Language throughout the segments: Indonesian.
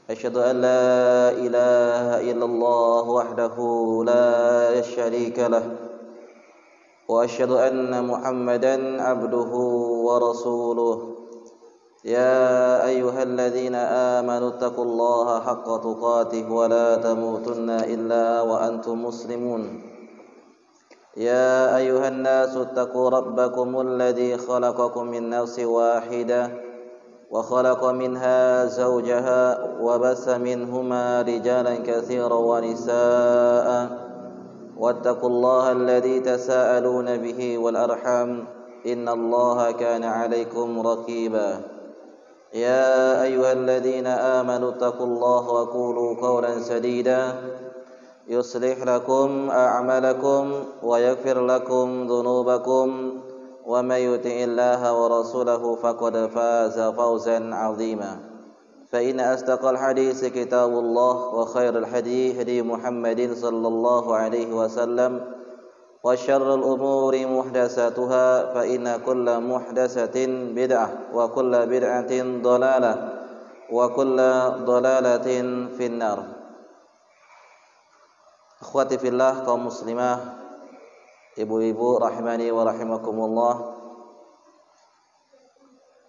أشهد أن لا إله إلا الله وحده لا شريك له وأشهد أن محمدا عبده ورسوله يا أيها الذين آمنوا اتقوا الله حق تقاته ولا تموتن إلا وأنتم مسلمون يا أيها الناس اتقوا ربكم الذي خلقكم من نفس واحدة وخلق منها زوجها وبث منهما رجالا كثيرا ونساء واتقوا الله الذي تساءلون به والأرحام إن الله كان عليكم رقيبا يا أيها الذين آمنوا اتقوا الله وقولوا قولا سديدا يصلح لكم أعمالكم ويغفر لكم ذنوبكم ومن يطع الله ورسوله فقد فاز فوزا عظيما فإن أصدق الحديث كتاب الله وخير الهدي هدي محمد صلى الله عليه وسلم وشر الأمور محدثاتها فإن كل محدثة بدعة وكل بدعة ضلالة وكل ضلالة في النار. Akhwati fillah, kaum muslimah, ibu-ibu rahimani wa rahimakumullah.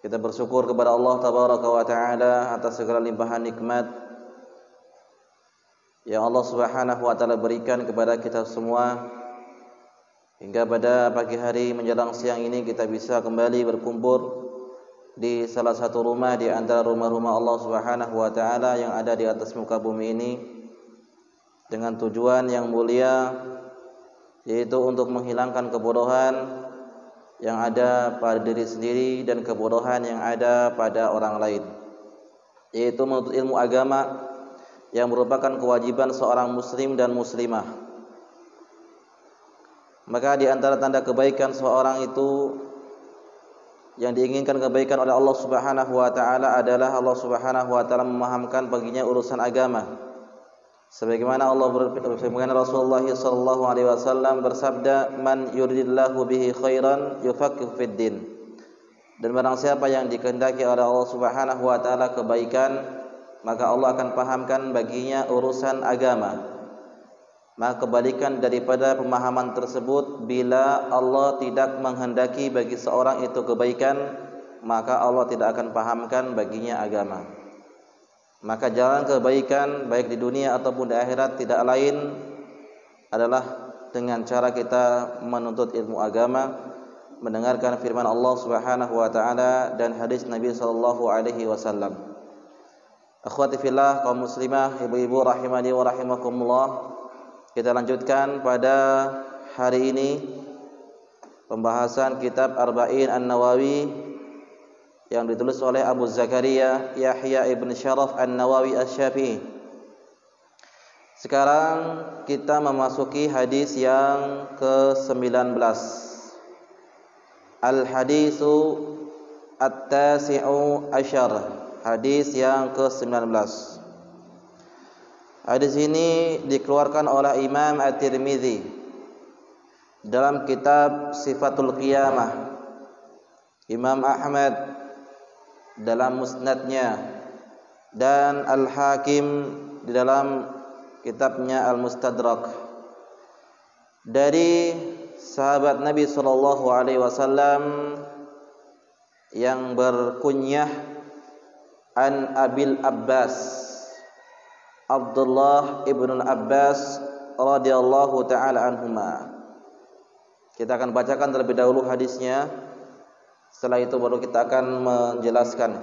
Kita bersyukur kepada Allah tabaraka wa taala atas segala limpahan nikmat yang Allah Subhanahu wa taala berikan kepada kita semua, hingga pada pagi hari menjelang siang ini kita bisa kembali berkumpul di salah satu rumah di antara rumah-rumah Allah Subhanahu wa taala yang ada di atas muka bumi ini, dengan tujuan yang mulia, yaitu untuk menghilangkan kebodohan yang ada pada diri sendiri dan kebodohan yang ada pada orang lain, yaitu menuntut ilmu agama yang merupakan kewajiban seorang muslim dan muslimah. Maka di antara tanda kebaikan seorang itu, yang diinginkan kebaikan oleh Allah Subhanahu wa taala adalah Allah Subhanahu wa taala memahamkan baginya urusan agama. Sebagaimana sebagaimana Rasulullah sallallahu alaihi wasallam bersabda, "Man yuridillahu bihi khairan yufaqihu fid din." Dan barang siapa yang dikehendaki oleh Allah Subhanahu wa taala kebaikan, maka Allah akan pahamkan baginya urusan agama. Maka kebalikan daripada pemahaman tersebut, bila Allah tidak menghendaki bagi seorang itu kebaikan, maka Allah tidak akan pahamkan baginya agama. Maka jalan kebaikan baik di dunia ataupun di akhirat tidak lain adalah dengan cara kita menuntut ilmu agama, mendengarkan firman Allah Subhanahu wa taala dan hadis Nabi sallallahu alaihi wasallam. Akhwati fillah, kaum muslimah, ibu-ibu rahimani wa rahimakumullah. Kita lanjutkan pada hari ini pembahasan kitab Arba'in An-Nawawi yang ditulis oleh Abu Zakaria Yahya ibn Sharaf An-Nawawi Asy-Syafi'i. Sekarang kita memasuki hadis yang ke-19. Al-hadisu at-tasi'u asyar. Hadis yang ke-19. Hadis ini dikeluarkan oleh Imam At-Tirmidzi dalam kitab Sifatul Qiyamah, Imam Ahmad dalam musnadnya, dan Al-Hakim di dalam kitabnya Al-Mustadrak, dari sahabat Nabi sallallahu alaihi wasallam yang berkunyah An Abil Abbas, Abdullah ibn Abbas radhiyallahu taala anhuma. Kita akan bacakan terlebih dahulu hadisnya, setelah itu baru kita akan menjelaskan.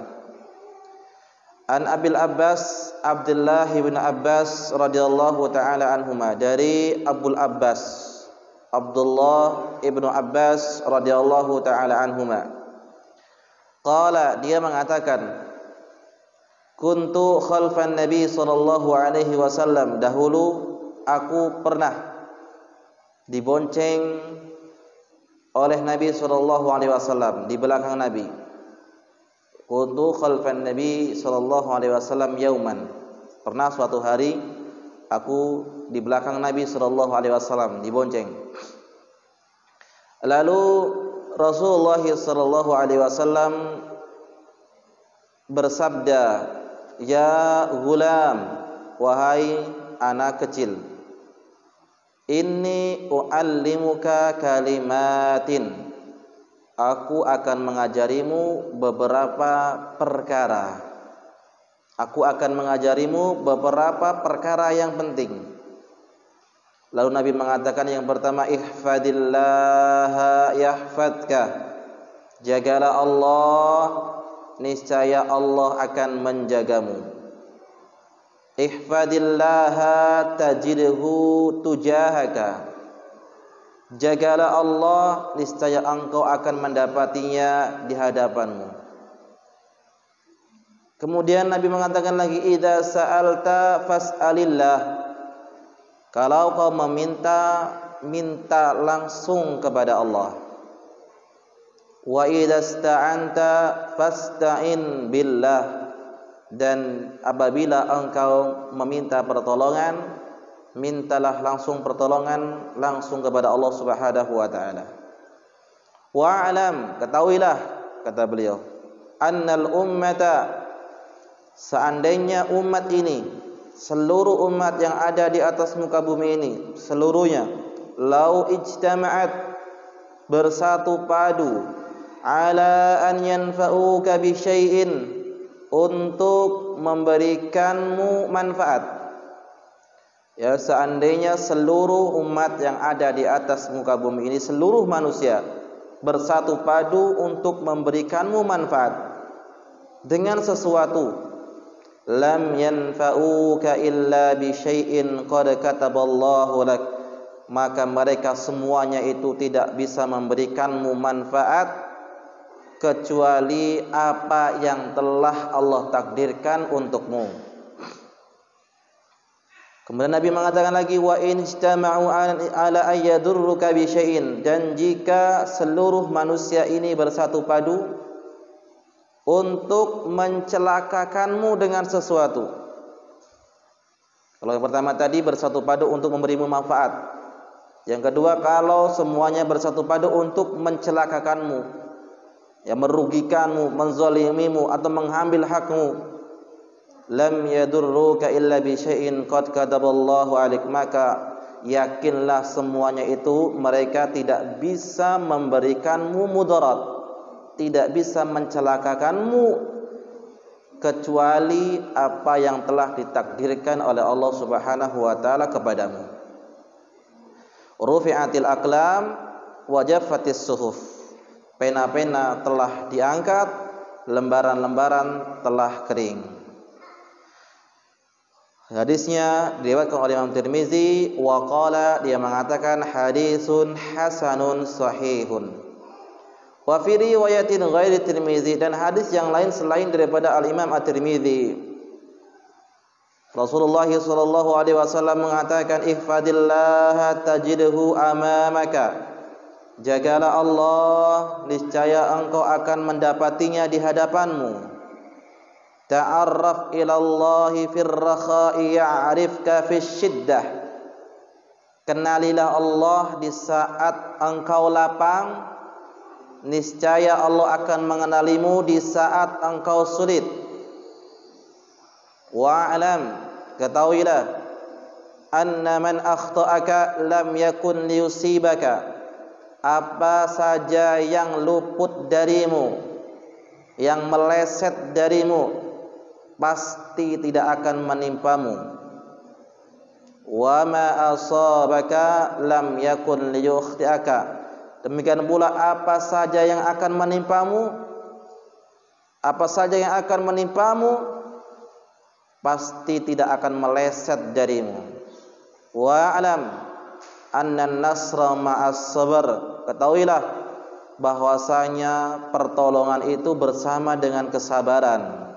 An Abil Abbas, Abdullah ibn Abbas radhiyallahu taala anhuma, dari Abul Abbas, Abdullah ibn Abbas radhiyallahu taala anhuma. Qala, dia mengatakan, kuntu khalfan Nabi sallallahu alaihi wasallam, dahulu aku pernah dibonceng oleh Nabi sallallahu alaihi wasallam, di belakang Nabi. Kuntu khalfan Nabi sallallahu alaihi wasallam yauman, pernah suatu hari aku di belakang Nabi sallallahu alaihi wasallam, dibonceng. Lalu Rasulullah sallallahu alaihi wasallam bersabda ya gulam, wahai anak kecil, inni uallimuka kalimatin, aku akan mengajarimu beberapa perkara. Aku akan mengajarimu beberapa perkara yang penting. Lalu Nabi mengatakan yang pertama, ihfadillaha yahfadka. Jagalah Allah, niscaya Allah akan menjagamu. Ihfadillaha tajidhu tujahaka. Jagalah Allah, niscaya engkau akan mendapatinya di hadapanmu. Kemudian Nabi mengatakan lagi, idza sa'alta fas'alillah. Kalau kau meminta, minta langsung kepada Allah. Wa idza sta'anta fasta'in billah. Dan apabila engkau meminta pertolongan, mintalah langsung pertolongan langsung kepada Allah Subhanahu wa taala. Wa'lam, ketahuilah, kata beliau, annal ummata, seandainya umat ini, seluruh umat yang ada di atas muka bumi ini, seluruhnya, lau ijtama'at, bersatu padu, ala an yanfa'uka bi syai'in, untuk memberikanmu manfaat. Ya, seandainya seluruh umat yang ada di atas muka bumi ini, seluruh manusia bersatu padu untuk memberikanmu manfaat dengan sesuatu, lam yanfa'uka illa bi syai'in qad kataballahu lak, maka mereka semuanya itu tidak bisa memberikanmu manfaat kecuali apa yang telah Allah takdirkan untukmu. Kemudian Nabi mengatakan lagi, wa in ijtama'u ala ayyadurruka bi syai'in, dan jika seluruh manusia ini bersatu padu untuk mencelakakanmu dengan sesuatu. Kalau yang pertama tadi bersatu padu untuk memberimu manfaat. Yang kedua, kalau semuanya bersatu padu untuk mencelakakanmu, ya, merugikanmu, menzalimimu atau mengambil hakmu, lam yadurruka illa bi syai'in qad kataballahu alik, maka yakinlah semuanya itu mereka tidak bisa memberikanmu mudarat, tidak bisa mencelakakanmu kecuali apa yang telah ditakdirkan oleh Allah Subhanahu wa taala kepadamu. Rufi'atil aqlam wa jaffatis suhuf. Pena-pena telah diangkat, lembaran-lembaran telah kering. Hadisnya diriwayatkan oleh Imam Tirmizi, wa qala, dia mengatakan hadisun hasanun sahihun. Wa fi riwayatin ghairi Tirmizi, dan hadis yang lain selain daripada Al-Imam At-Tirmizi, Rasulullah sallallahu alaihi wasallam mengatakan, ihfadillaha tajidhu amamaka. Jagalah Allah, niscaya engkau akan mendapatinya di hadapanmu. Ta'arraf ilallahi fir rakha'i ya'rifka fis syiddah. Kenalilah Allah di saat engkau lapang, niscaya Allah akan mengenalimu di saat engkau sulit. Wa'lam, ketahuilah, anna man akhta'aka lam yakun liyusibaka, apa saja yang luput darimu, yang meleset darimu, pasti tidak akan menimpamu. Wa ma asabaka lam yakun liyukhti'aka, demikian pula apa saja yang akan menimpamu, apa saja yang akan menimpamu pasti tidak akan meleset darimu. Wa alam anna nasra ma'as sabr, ketahuilah bahwasanya pertolongan itu bersama dengan kesabaran.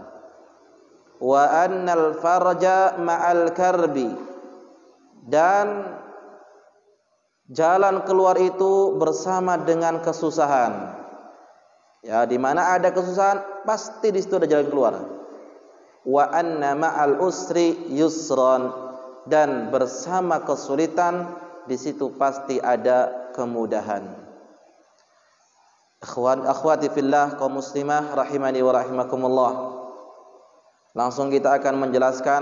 Wa annal farja ma'al karbi, dan jalan keluar itu bersama dengan kesusahan. Ya, di mana ada kesusahan, pasti di situ ada jalan keluar. Wa anna ma'al usri yusran, dan bersama kesulitan di situ pasti ada kemudahan. Akhwati fillah, kaum muslimah rahimani wa rahimakumullah. Langsung kita akan menjelaskan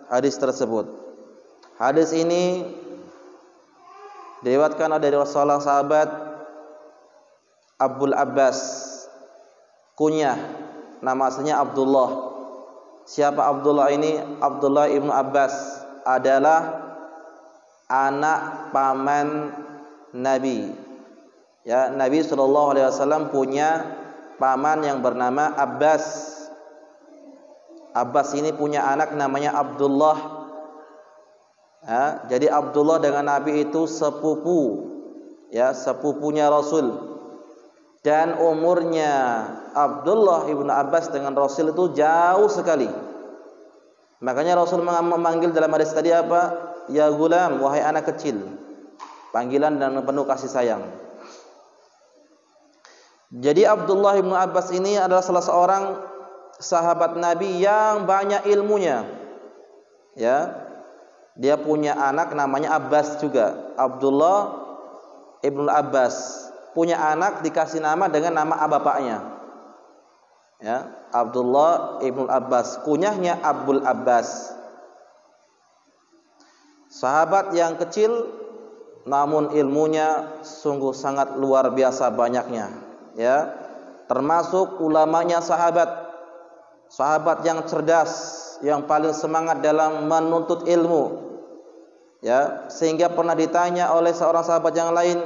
hadis tersebut. Hadis ini diriwayatkan dari Rasulullah sahabat Abdul Abbas, kunyah nama aslinya Abdullah. Siapa Abdullah ini? Abdullah ibnu Abbas adalah anak paman Nabi. Ya, Nabi SAW punya paman yang bernama Abbas. Abbas ini punya anak namanya Abdullah. Ya, jadi Abdullah dengan Nabi itu sepupu, ya, sepupunya Rasul. Dan umurnya Abdullah ibnu Abbas dengan Rasul itu jauh sekali. Makanya Rasul memanggil dalam hadis tadi apa? Ya gulam, wahai anak kecil. Panggilan dan penuh kasih sayang. Jadi Abdullah ibnu Abbas ini adalah salah seorang sahabat Nabi yang banyak ilmunya. Ya. Dia punya anak namanya Abbas juga. Abdullah ibnu Abbas punya anak dikasih nama dengan nama bapaknya. Ya, Abdullah ibnu Abbas, kunyahnya Abdul Abbas. Sahabat yang kecil namun ilmunya sungguh sangat luar biasa banyaknya, ya. Termasuk ulamanya sahabat yang cerdas, yang paling semangat dalam menuntut ilmu, ya, sehingga pernah ditanya oleh seorang sahabat yang lain,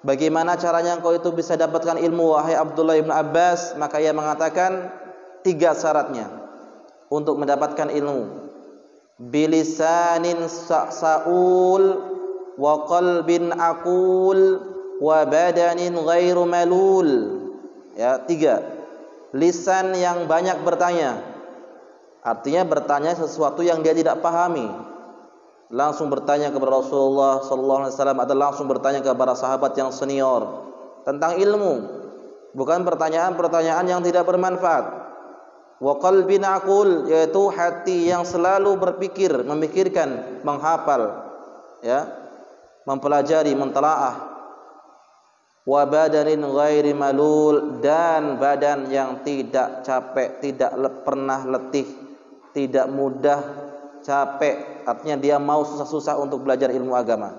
bagaimana caranya engkau itu bisa dapatkan ilmu wahai Abdullah ibn Abbas? Maka ia mengatakan 3 syaratnya untuk mendapatkan ilmu. Bilisanin sa'ul wa qalbin aqul wa badanin ghairu malul. Ya, 3. Lisan yang banyak bertanya. Artinya bertanya sesuatu yang dia tidak pahami. Langsung bertanya kepada Rasulullah sallallahu alaihi wasallam atau langsung bertanya kepada sahabat yang senior tentang ilmu, bukan pertanyaan-pertanyaan yang tidak bermanfaat. Wa qalbin aqul, yaitu hati yang selalu berpikir, memikirkan, menghafal, ya, mempelajari, mentelaah. Wa badanin ghairi malul, dan badan yang tidak capek, tidak pernah letih, tidak mudah capek. Artinya dia mau susah-susah untuk belajar ilmu agama.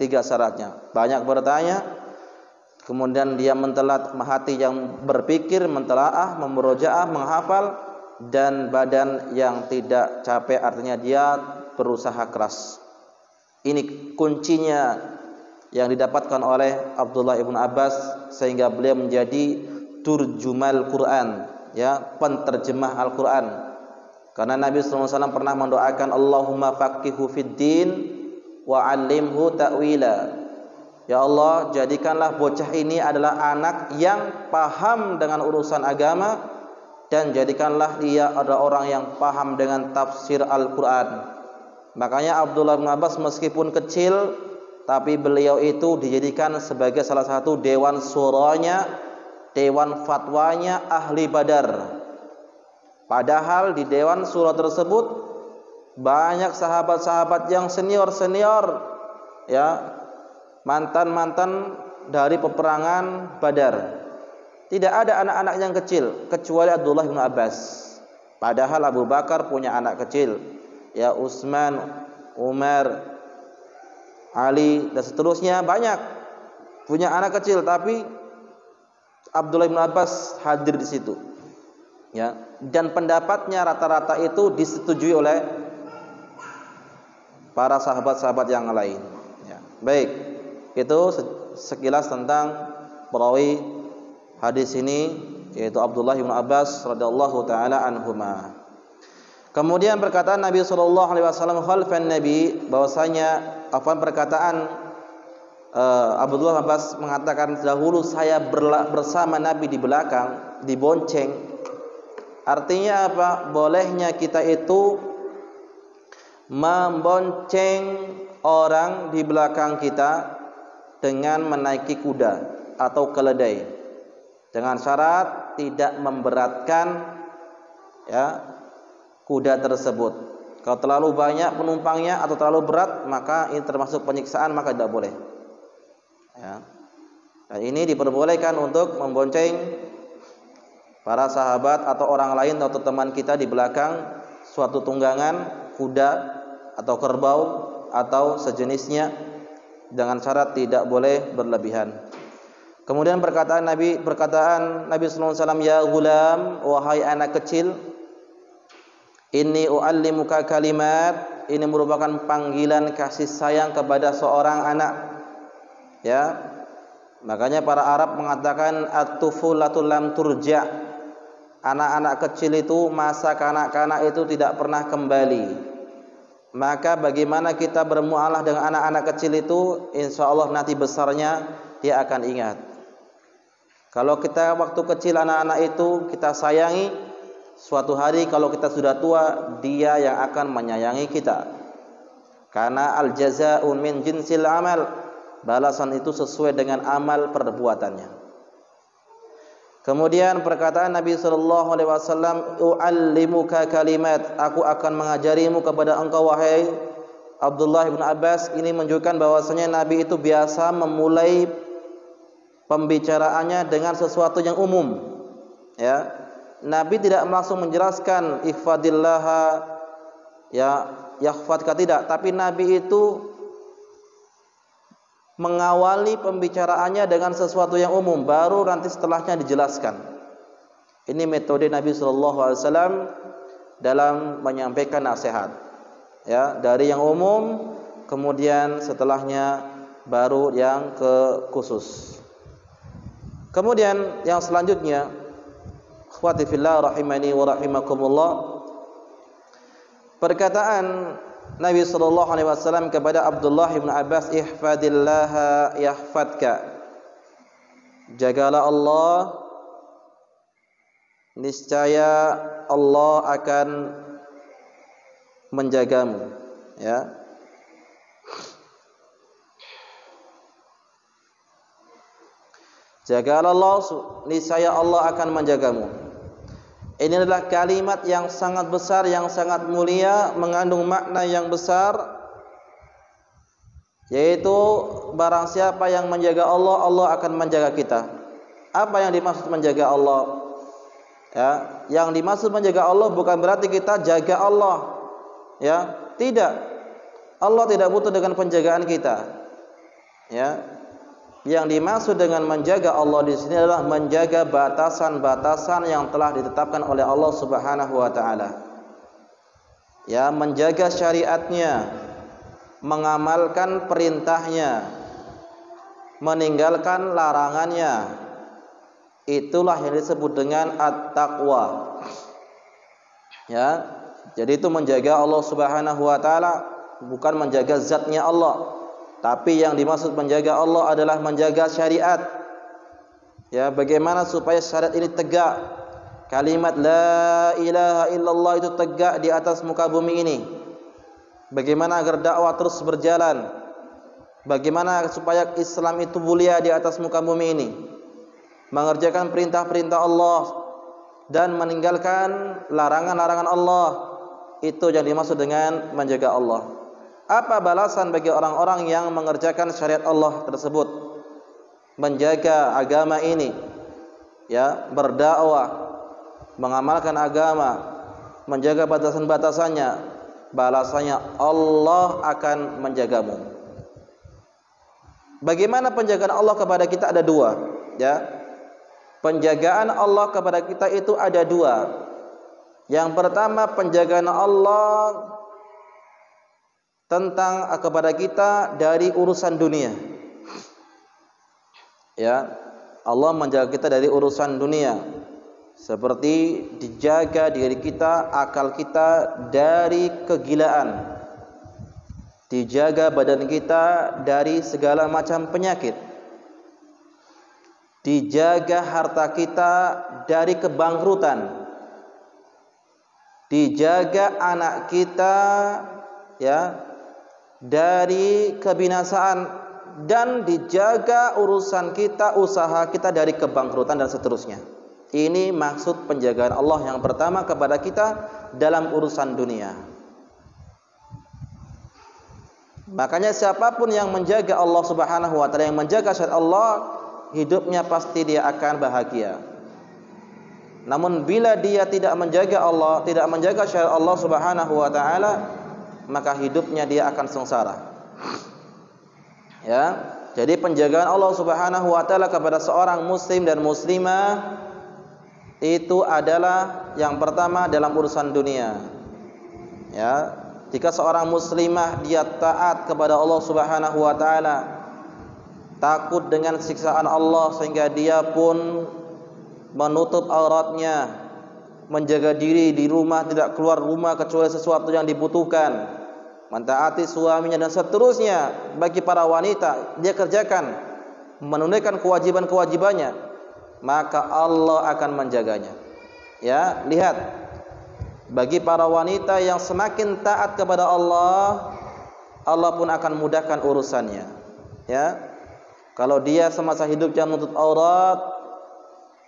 3 syaratnya. Banyak bertanya, kemudian dia hati yang berpikir, mentelaah, memurojaah, menghafal, dan badan yang tidak capek, artinya dia berusaha keras. Ini kuncinya yang didapatkan oleh Abdullah ibn Abbas sehingga beliau menjadi turjumal Quran, ya, penterjemah Al-Quran. Karena Nabi SAW pernah mendoakan Allahumma faqihu fid din wa 'allimhu ta'wila. Ya Allah, jadikanlah bocah ini adalah anak yang paham dengan urusan agama, dan jadikanlah dia adalah orang yang paham dengan tafsir Al-Quran. Makanya Abdullah bin Abbas meskipun kecil, tapi beliau itu dijadikan sebagai salah satu dewan suranya, dewan fatwanya ahli Badar. Padahal di dewan surah tersebut banyak sahabat-sahabat yang senior-senior, ya, mantan-mantan dari peperangan Badar. Tidak ada anak-anak yang kecil kecuali Abdullah bin Abbas. Padahal Abu Bakar punya anak kecil, ya, Utsman, Umar, Ali dan seterusnya banyak punya anak kecil, tapi Abdullah bin Abbas hadir di situ, ya, dan pendapatnya rata-rata itu disetujui oleh para sahabat-sahabat yang lain, ya. Baik, itu sekilas tentang perawi hadis ini, yaitu Abdullah bin Abbas radhiyallahu taala anhuma. Kemudian perkataan Nabi sallallahu alaihi wasallam khalfan Nabi, bahwasanya perkataan Abdullah bin Abbas mengatakan dahulu saya bersama Nabi di belakang, dibonceng. Artinya apa? Bolehnya kita itu membonceng orang di belakang kita dengan menaiki kuda atau keledai, dengan syarat tidak memberatkan, ya, kuda tersebut. Kalau terlalu banyak penumpangnya atau terlalu berat, maka ini termasuk penyiksaan, maka tidak boleh, ya. Dan ini diperbolehkan untuk membonceng para sahabat atau orang lain atau teman kita di belakang suatu tunggangan kuda atau kerbau atau sejenisnya, dengan syarat tidak boleh berlebihan. Kemudian perkataan Nabi sallallahu alaihi wasallam, ya gulam, wahai anak kecil, inni uallimuka kalimat, ini merupakan panggilan kasih sayang kepada seorang anak. Ya. Makanya para Arab mengatakan at-tufulatu lam turja. Anak-anak kecil itu, masa kanak-kanak itu tidak pernah kembali. Maka bagaimana kita bermuamalah dengan anak-anak kecil itu, insya Allah nanti besarnya dia akan ingat. Kalau kita waktu kecil anak-anak itu kita sayangi, suatu hari kalau kita sudah tua, dia yang akan menyayangi kita. Karena al-jaza'u min jinsil amal, balasan itu sesuai dengan amal perbuatannya. Kemudian perkataan Nabi sallallahu alaihi wasallam, uallimuka kalimat, aku akan mengajarimu kepada engkau wahai Abdullah bin Abbas. Ini menunjukkan bahwasanya Nabi itu biasa memulai pembicaraannya dengan sesuatu yang umum. Ya. Nabi tidak langsung menjelaskan ihfadillah ya yahfadka, tidak, tapi Nabi itu mengawali pembicaraannya dengan sesuatu yang umum, baru nanti setelahnya dijelaskan. Ini metode Nabi sallallahu alaihi wasallam dalam menyampaikan nasihat. Ya, dari yang umum kemudian setelahnya baru yang ke khusus. Kemudian yang selanjutnya, akhwati fillah rahimani wa rahimakumullah, perkataan Nabi sallallahu alaihi wasallam kepada Abdullah bin Abbas, ihfadillaha yahfadka, jagalah Allah, niscaya Allah akan menjagamu. Ya. Jagalah Allah, niscaya Allah akan menjagamu. Ini adalah kalimat yang sangat besar, yang sangat mulia, mengandung makna yang besar, yaitu barang siapa yang menjaga Allah, Allah akan menjaga kita. Apa yang dimaksud menjaga Allah? Ya, yang dimaksud menjaga Allah bukan berarti kita jaga Allah. Ya, tidak. Allah tidak butuh dengan penjagaan kita. Ya. Yang dimaksud dengan menjaga Allah di sini adalah menjaga batasan-batasan yang telah ditetapkan oleh Allah Subhanahu wa taala. Ya, menjaga syariatnya, mengamalkan perintahnya, meninggalkan larangannya. Itulah yang disebut dengan at-taqwa. Ya. Jadi itu menjaga Allah Subhanahu wa taala, bukan menjaga zatnya Allah. Tapi yang dimaksud menjaga Allah adalah menjaga syariat. Ya, bagaimana supaya syariat ini tegak? Kalimat la ilaha illallah itu tegak di atas muka bumi ini. Bagaimana agar dakwah terus berjalan? Bagaimana supaya Islam itu mulia di atas muka bumi ini? Mengerjakan perintah-perintah Allah dan meninggalkan larangan-larangan Allah. Itu yang dimaksud dengan menjaga Allah. Apa balasan bagi orang-orang yang mengerjakan syariat Allah tersebut, menjaga agama ini, ya, berdakwah, mengamalkan agama, menjaga batasan-batasannya? Balasannya Allah akan menjagamu. Bagaimana penjagaan Allah kepada kita? Ada dua, ya. Penjagaan Allah kepada kita itu ada dua. Yang pertama, penjagaan Allah tentang kepada kita dari urusan dunia. Ya, Allah menjaga kita dari urusan dunia, seperti dijaga diri kita, akal kita dari kegilaan, dijaga badan kita dari segala macam penyakit, dijaga harta kita dari kebangkrutan, dijaga anak kita, ya, dari kebinasaan, dan dijaga urusan kita, usaha kita dari kebangkrutan dan seterusnya. Ini maksud penjagaan Allah yang pertama kepada kita dalam urusan dunia. Makanya siapapun yang menjaga Allah Subhanahu wa taala, yang menjaga syariat Allah, hidupnya pasti dia akan bahagia. Namun bila dia tidak menjaga Allah, tidak menjaga syariat Allah Subhanahu wa taala, maka hidupnya dia akan sengsara. Ya. Jadi penjagaan Allah Subhanahu wa taala kepada seorang muslim dan muslimah itu adalah yang pertama dalam urusan dunia. Ya. Jika seorang muslimah dia taat kepada Allah Subhanahu wa taala, takut dengan siksaan Allah sehingga dia pun menutup auratnya, menjaga diri di rumah, tidak keluar rumah kecuali sesuatu yang dibutuhkan, mentaati suaminya dan seterusnya. Bagi para wanita, dia kerjakan, menunaikan kewajiban-kewajibannya, maka Allah akan menjaganya. Ya, lihat, bagi para wanita yang semakin taat kepada Allah, Allah pun akan mudahkan urusannya. Ya, kalau dia semasa hidupnya menutup aurat,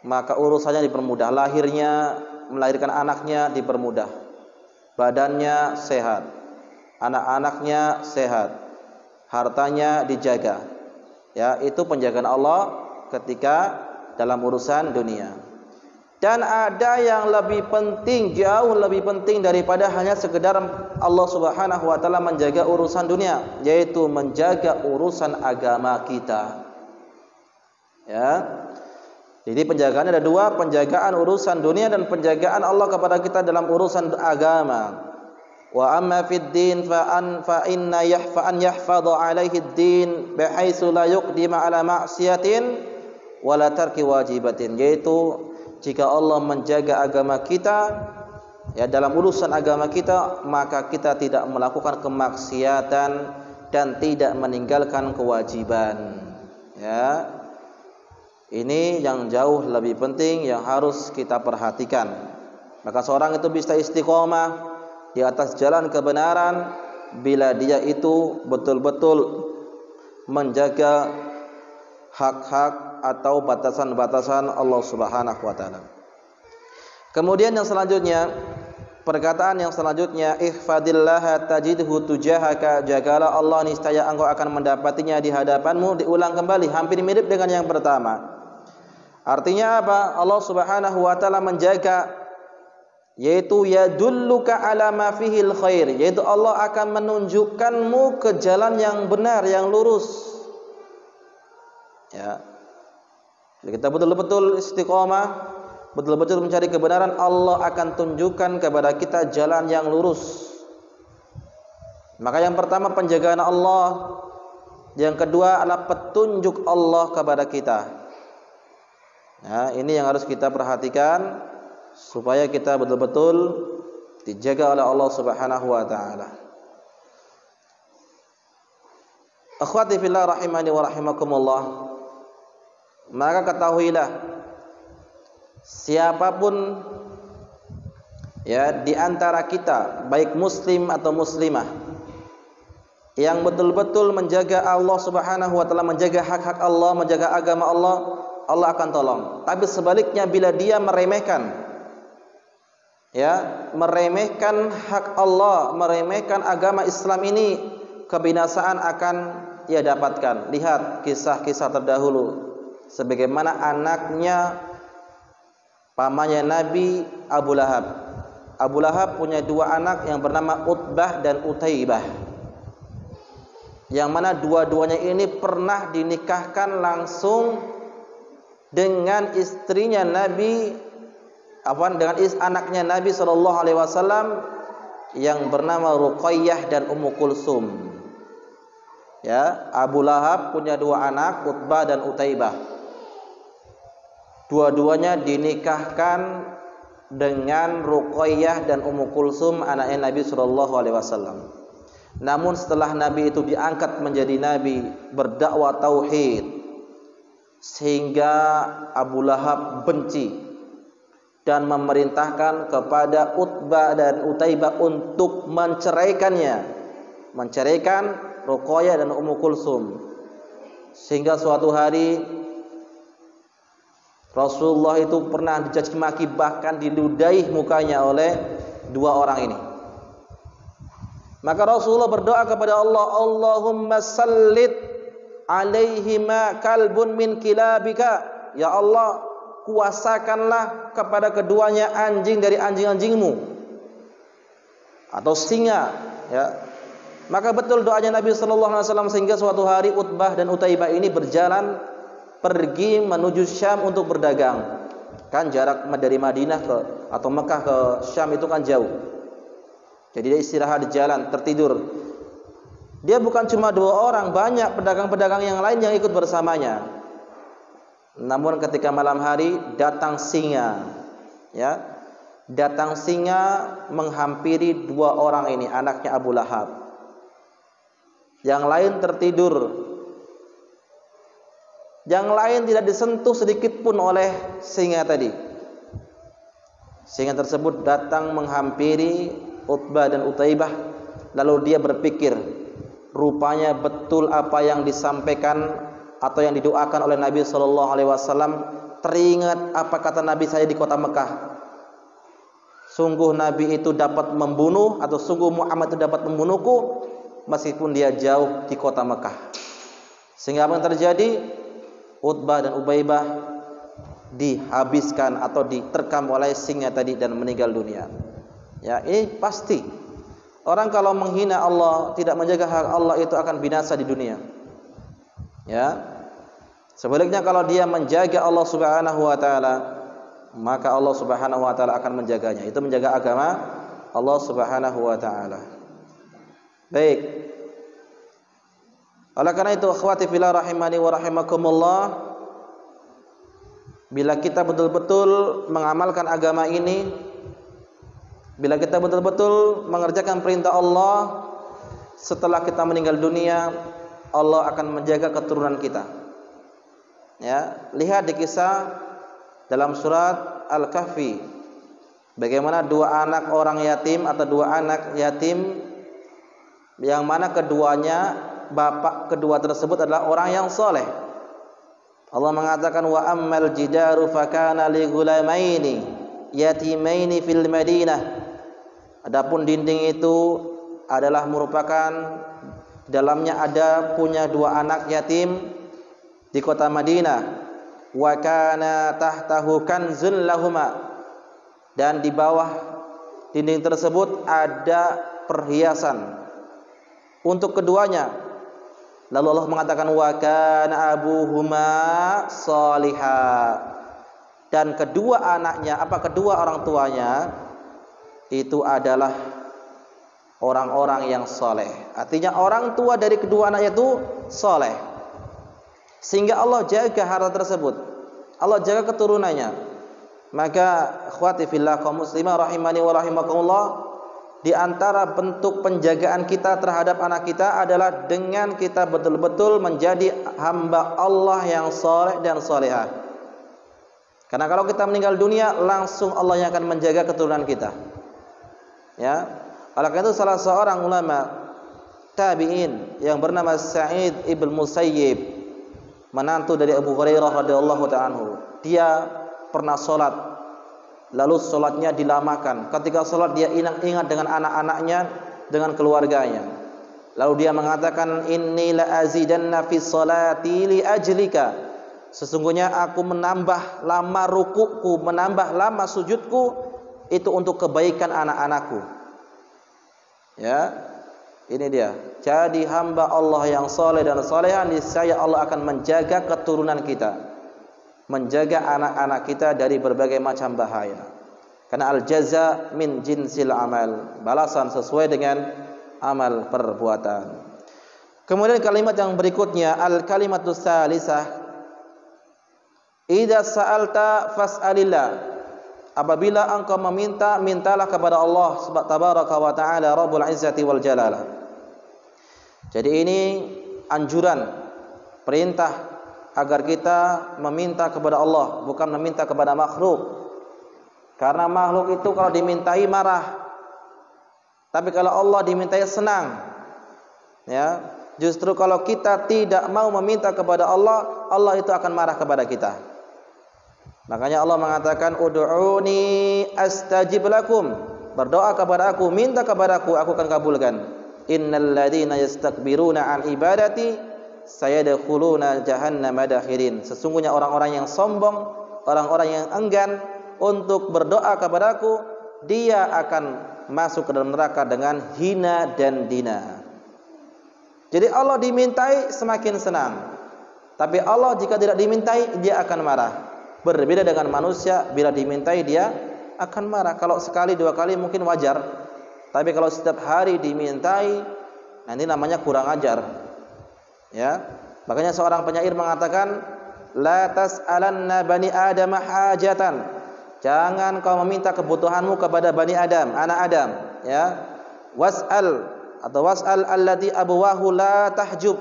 maka urusannya dipermudah, lahirnya, melahirkan anaknya dipermudah, badannya sehat, anak-anaknya sehat, hartanya dijaga. Ya, itu penjagaan Allah ketika dalam urusan dunia. Dan ada yang lebih penting, jauh lebih penting daripada hanya sekedar Allah Subhanahu wa taala menjaga urusan dunia, yaitu menjaga urusan agama kita. Ya. Jadi penjagaannya ada dua, penjagaan urusan dunia dan penjagaan Allah kepada kita dalam urusan agama. Wa amma fid din fa inna yahfadhu alaihi ad-din bihaitsu la yuqdima ala ma'siyatin wa la tarki wajibatin. Yaitu jika Allah menjaga agama kita, ya dalam urusan agama kita, maka kita tidak melakukan kemaksiatan dan tidak meninggalkan kewajiban. Ya. Ini yang jauh lebih penting yang harus kita perhatikan. Maka seorang itu bisa istiqomah di atas jalan kebenaran bila dia itu betul-betul menjaga hak-hak atau batasan-batasan Allah Subhanahu wa taala. Kemudian yang selanjutnya, perkataan yang selanjutnya, ihfadillaha tajidhu tujahaka, jagalah Allah niscaya engkau akan mendapatinya di hadapanmu. Diulang kembali, hampir mirip dengan yang pertama. Artinya apa? Allah Subhanahu wa taala menjaga, yaitu yadulluka ala ma fihil khair, yaitu Allah akan menunjukkanmu ke jalan yang benar, yang lurus. Ya. Jadi kita betul-betul istiqomah, betul-betul mencari kebenaran, Allah akan tunjukkan kepada kita jalan yang lurus. Maka yang pertama penjagaan Allah, yang kedua adalah petunjuk Allah kepada kita. Nah, ini yang harus kita perhatikan supaya kita betul-betul dijaga oleh Allah Subhanahu wa taala. Akhwati fillah rahimani wa rahimakumullah. Maka ketahuilah, siapapun ya di antara kita, baik muslim atau muslimah, yang betul-betul menjaga Allah Subhanahu wa taala, menjaga hak-hak Allah, menjaga agama Allah, Allah akan tolong. Tapi sebaliknya bila dia meremehkan, ya, meremehkan hak Allah, meremehkan agama Islam ini, kebinasaan akan ia dapatkan. Lihat kisah-kisah terdahulu, sebagaimana anaknya pamannya Nabi Abu Lahab. Abu Lahab punya dua anak yang bernama Utbah dan Utaibah, yang mana dua-duanya ini pernah dinikahkan langsung dengan istrinya Nabi, dengan anaknya Nabi sallallahu alaihi wasallam yang bernama Ruqayyah dan Ummu Kulsum. Ya, Abu Lahab punya dua anak, Utbah dan Utaibah. Dua-duanya dinikahkan dengan Ruqayyah dan Ummu Kulsum, anaknya Nabi sallallahu alaihi wasallam. Namun setelah Nabi itu diangkat menjadi nabi, berdakwah tauhid, sehingga Abu Lahab benci dan memerintahkan kepada Utbah dan Utaibah untuk menceraikan Ruqayyah dan Ummu Kulsum. Sehingga suatu hari Rasulullah itu pernah dicaci maki, bahkan diludahi mukanya oleh dua orang ini. Maka Rasulullah berdoa kepada Allah, Allahumma sallit alaihima kalbun min kilabika. Ya Allah, kuasakanlah kepada keduanya anjing dari anjing-anjingmu atau singa, ya. Maka betul doanya Nabi sallallahu alaihi wasallam sehingga suatu hari Utbah dan Utaibah ini berjalan pergi menuju Syam untuk berdagang. Kan jarak dari Madinah atau Mekah ke Syam itu kan jauh. Jadi dia istirahat di jalan, tertidur. Dia bukan cuma 2 orang, banyak pedagang-pedagang yang lain yang ikut bersamanya. Namun ketika malam hari datang singa, ya. Datang singa menghampiri 2 orang ini, anaknya Abu Lahab. Yang lain tertidur. Yang lain tidak disentuh sedikit pun oleh singa tadi. Singa tersebut datang menghampiri Utbah dan Utaibah, lalu dia berpikir, rupanya betul apa yang disampaikan atau yang didoakan oleh Nabi sallallahu alaihi wasallam. Teringat apa kata Nabi saya di kota Mekah. Sungguh Nabi itu dapat membunuh, atau sungguh Muhammad itu dapat membunuhku meskipun dia jauh di kota Mekah. Sehingga apa yang terjadi? Utbah dan Utaibah dihabiskan atau diterkam oleh singa tadi dan meninggal dunia. Ya, ini pasti. Orang kalau menghina Allah, tidak menjaga hak Allah, itu akan binasa di dunia. Ya. Sebaliknya kalau dia menjaga Allah Subhanahu wa taala, maka Allah Subhanahu wa taala akan menjaganya. Itu menjaga agama Allah Subhanahu wa taala. Baik. Oleh karena itu, akhwati fillah rahimani wa rahimakumullah, bila kita betul-betul mengamalkan agama ini, bila kita betul-betul mengerjakan perintah Allah, setelah kita meninggal dunia, Allah akan menjaga keturunan kita. Ya, lihat di kisah dalam surat Al-Kahfi, bagaimana 2 anak orang yatim atau 2 anak yatim yang mana keduanya, bapak kedua tersebut adalah orang yang soleh. Allah mengatakan, wa ammal jidaru fakana li ghulamaini yatimaini fil Madinah. Adapun dinding itu adalah merupakan dalamnya ada punya 2 anak yatim di kota Madinah. Wa kana tahtahu kanzun lahuma, dan di bawah dinding tersebut ada perhiasan untuk keduanya. Lalu Allah mengatakan, wa kana abuhuma salihah, dan kedua anaknya, kedua orang tuanya itu adalah orang-orang yang soleh. Artinya orang tua dari kedua anaknya itu soleh, sehingga Allah jaga harta tersebut, Allah jaga keturunannya. Maka akhwati fillah kaum muslimah rahimani wa rahimakumullah, di antara bentuk penjagaan kita terhadap anak kita adalah dengan kita betul-betul menjadi hamba Allah yang soleh dan solehah. Karena kalau kita meninggal dunia, langsung Allah yang akan menjaga keturunan kita. Ya, oleh karena itu salah seorang ulama tabi'in yang bernama Sa'id ibn Musayyib, menantu dari Abu Hurairah radhiyallahu ta'ala anhu, dia pernah sholat, lalu sholatnya dilamakan. Ketika sholat dia ingat dengan anak-anaknya, dengan keluarganya. Lalu dia mengatakan, inni la azidanna fi sholati li ajlika. Sesungguhnya aku menambah lama ruku'ku, menambah lama sujudku, itu untuk kebaikan anak-anakku. Ya, ini dia. Jadi hamba Allah yang soleh dan soleha, niscaya Allah akan menjaga keturunan kita, menjaga anak-anak kita dari berbagai macam bahaya. Karena al-jaza min jinsil amal, balasan sesuai dengan amal perbuatan. Kemudian kalimat yang berikutnya, al-kalimatus salisah, idza sa'alta fas'alillah. Apabila engkau meminta, mintalah kepada Allah tabaraka wa ta'ala Rabbul Izzati wal Jalalah. Jadi ini anjuran, perintah agar kita meminta kepada Allah, bukan meminta kepada makhluk. Karena makhluk itu kalau dimintai marah, tapi kalau Allah dimintai senang. Ya, justru kalau kita tidak mau meminta kepada Allah, Allah itu akan marah kepada kita. Makanya Allah mengatakan, ud'uni astajib lakum. Berdoa kepada aku, minta kepada aku akan kabulkan. Innal ladzina yastakbiruna an ibadati sayadkhuluna jahannama dakhirin. Sesungguhnya orang-orang yang sombong orang-orang yang enggan untuk berdoa kepadaku, dia akan masuk ke dalam neraka dengan hina dan dina. Jadi Allah dimintai semakin senang, tapi Allah jika tidak dimintai dia akan marah. Berbeda dengan manusia, bila dimintai dia akan marah. Kalau sekali dua kali mungkin wajar, tapi kalau setiap hari dimintai, nanti namanya kurang ajar. Ya, makanya seorang penyair mengatakan, la tas'alanna bani Adam hajatan. Jangan kau meminta kebutuhanmu kepada bani Adam, anak Adam. Ya, was'al alladhi abwahu la tahjub.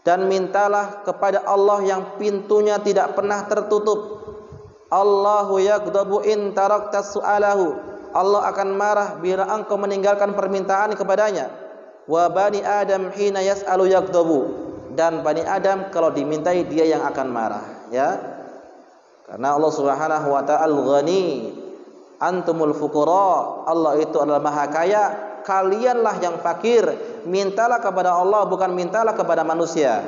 Dan mintalah kepada Allah yang pintunya tidak pernah tertutup. Allahu yaghdabu in tarakta su'alahu. Allah akan marah bila engkau meninggalkan permintaan kepadanya. Wa bani Adam hina yas'alu yaghdabu. Dan bani Adam kalau dimintai dia yang akan marah, ya. Karena Allah Subhanahu wa ta'ala al-ghani, antumul fuqara. Allah itu adalah maha kaya, kalianlah yang fakir. Mintalah kepada Allah, bukan mintalah kepada manusia.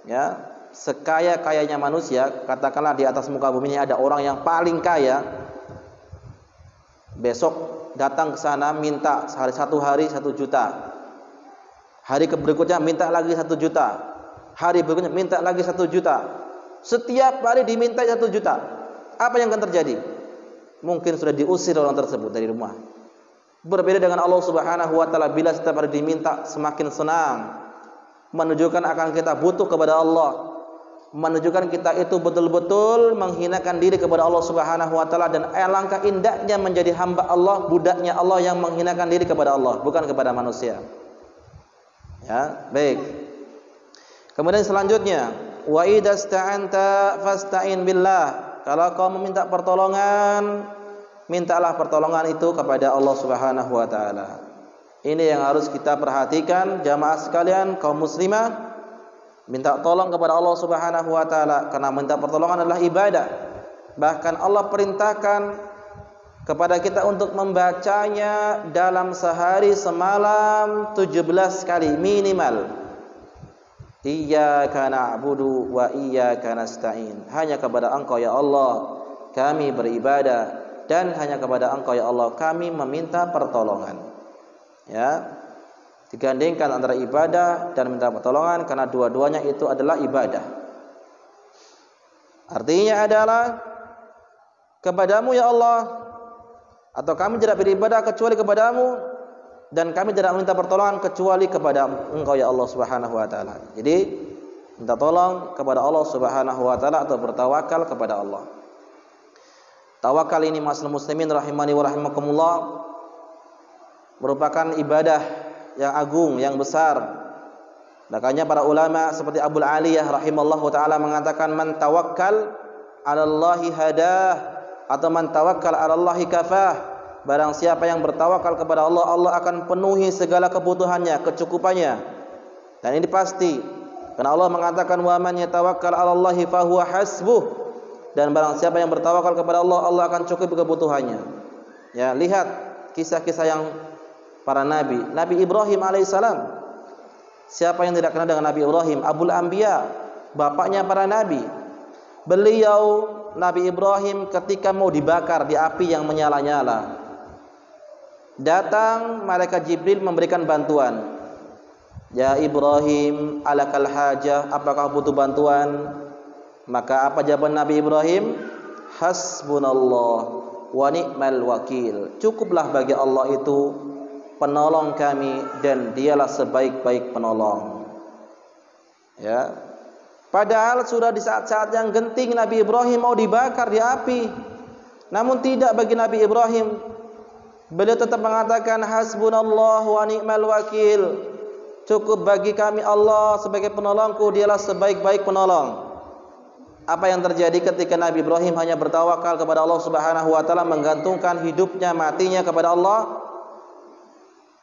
Ya, sekaya-kayanya manusia, katakanlah di atas muka bumi ini ada orang yang paling kaya. Besok datang ke sana minta satu hari 1 juta. Hari berikutnya minta lagi 1 juta. Hari berikutnya minta lagi 1 juta. Setiap hari diminta 1 juta. Apa yang akan terjadi? Mungkin sudah diusir orang tersebut dari rumah. Berbeda dengan Allah Subhanahu wa ta'ala, bila setiap hari diminta semakin senang, menunjukkan akan kita butuh kepada Allah, menunjukkan kita itu betul-betul menghinakan diri kepada Allah Subhanahu wa ta'ala, dan alangkah indahnya menjadi hamba Allah, budaknya Allah yang menghinakan diri kepada Allah, bukan kepada manusia. Ya, baik. Kemudian selanjutnya, wa idasta'anta fasta'in billah. Kalau kau meminta pertolongan, mintalah pertolongan itu kepada Allah Subhanahu wa ta'ala. Ini yang harus kita perhatikan jamaah sekalian, kaum muslimah. Minta tolong kepada Allah Subhanahu wa ta'ala, karena minta pertolongan adalah ibadah. Bahkan Allah perintahkan kepada kita untuk membacanya dalam sehari semalam 17 kali minimal. Iyyaka na'budu wa iyyaka nasta'in. Hanya kepada Engkau ya Allah kami beribadah, dan hanya kepada Engkau ya Allah kami meminta pertolongan. Ya, digandingkan antara ibadah dan minta pertolongan, karena dua-duanya itu adalah ibadah. Artinya adalah kepadamu ya Allah, atau kami tidak beribadah kecuali kepadamu, dan kami tidak meminta pertolongan kecuali kepada Engkau ya Allah Subhanahu wa ta'ala. Jadi minta tolong kepada Allah Subhanahu wa ta'ala atau bertawakal kepada Allah. Tawakal ini masalah muslimin rahimani wa rahimakumullah, merupakan ibadah yang agung, yang besar. Makanya para ulama seperti Abul Aliyah rahimallahu taala mengatakan, man tawakkal 'ala Allahi hadah, atau man tawakkal 'ala Allahi kafah. Barang siapa yang bertawakal kepada Allah, Allah akan penuhi segala kebutuhannya, kecukupannya. Dan ini pasti, karena Allah mengatakan, wa man yatawakkal 'ala Allahi fahuwa hasbuh. Dan barang siapa yang bertawakal kepada Allah, Allah akan cukupi kebutuhannya. Ya, lihat kisah-kisah yang para nabi. Nabi Ibrahim alaihissalam. Siapa yang tidak kenal dengan Nabi Ibrahim? Abul Anbiya, bapaknya para nabi. Beliau Nabi Ibrahim ketika mau dibakar di api yang menyala-nyala, datang malaikat Jibril memberikan bantuan. Ya Ibrahim, alakal hajah, apakah butuh bantuan? Maka apa jawaban Nabi Ibrahim? Hasbunallah wa ni'mal wakil. Cukuplah bagi Allah itu penolong kami, dan dialah sebaik-baik penolong. Ya. Padahal sudah di saat-saat yang genting Nabi Ibrahim mau dibakar di api. Namun tidak bagi Nabi Ibrahim. Beliau tetap mengatakan hasbunallah wa ni'mal wakil. Cukup bagi kami Allah sebagai penolongku, dialah sebaik-baik penolong. Apa yang terjadi ketika Nabi Ibrahim hanya bertawakal kepada Allah Subhanahu wa ta'ala, menggantungkan hidupnya matinya kepada Allah?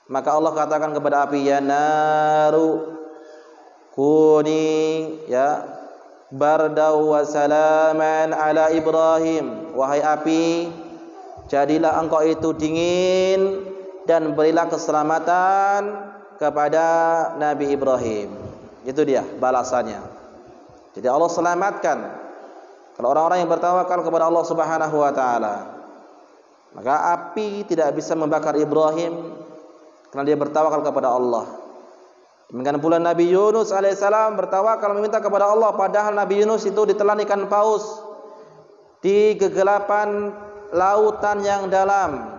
Maka Allah katakan kepada api, ya naru kuni ya bardau wa salaman ala Ibrahim. Wahai api, jadilah engkau itu dingin dan berilah keselamatan kepada Nabi Ibrahim. Itu dia balasannya. Jadi Allah selamatkan Kalau orang-orang yang bertawakal kepada Allah Subhanahu wa taala, maka api tidak bisa membakar Ibrahim karena dia bertawakal kepada Allah. Demikian pula Nabi Yunus alaihissalam bertawakal meminta kepada Allah, padahal Nabi Yunus itu ditelan ikan paus di kegelapan lautan yang dalam,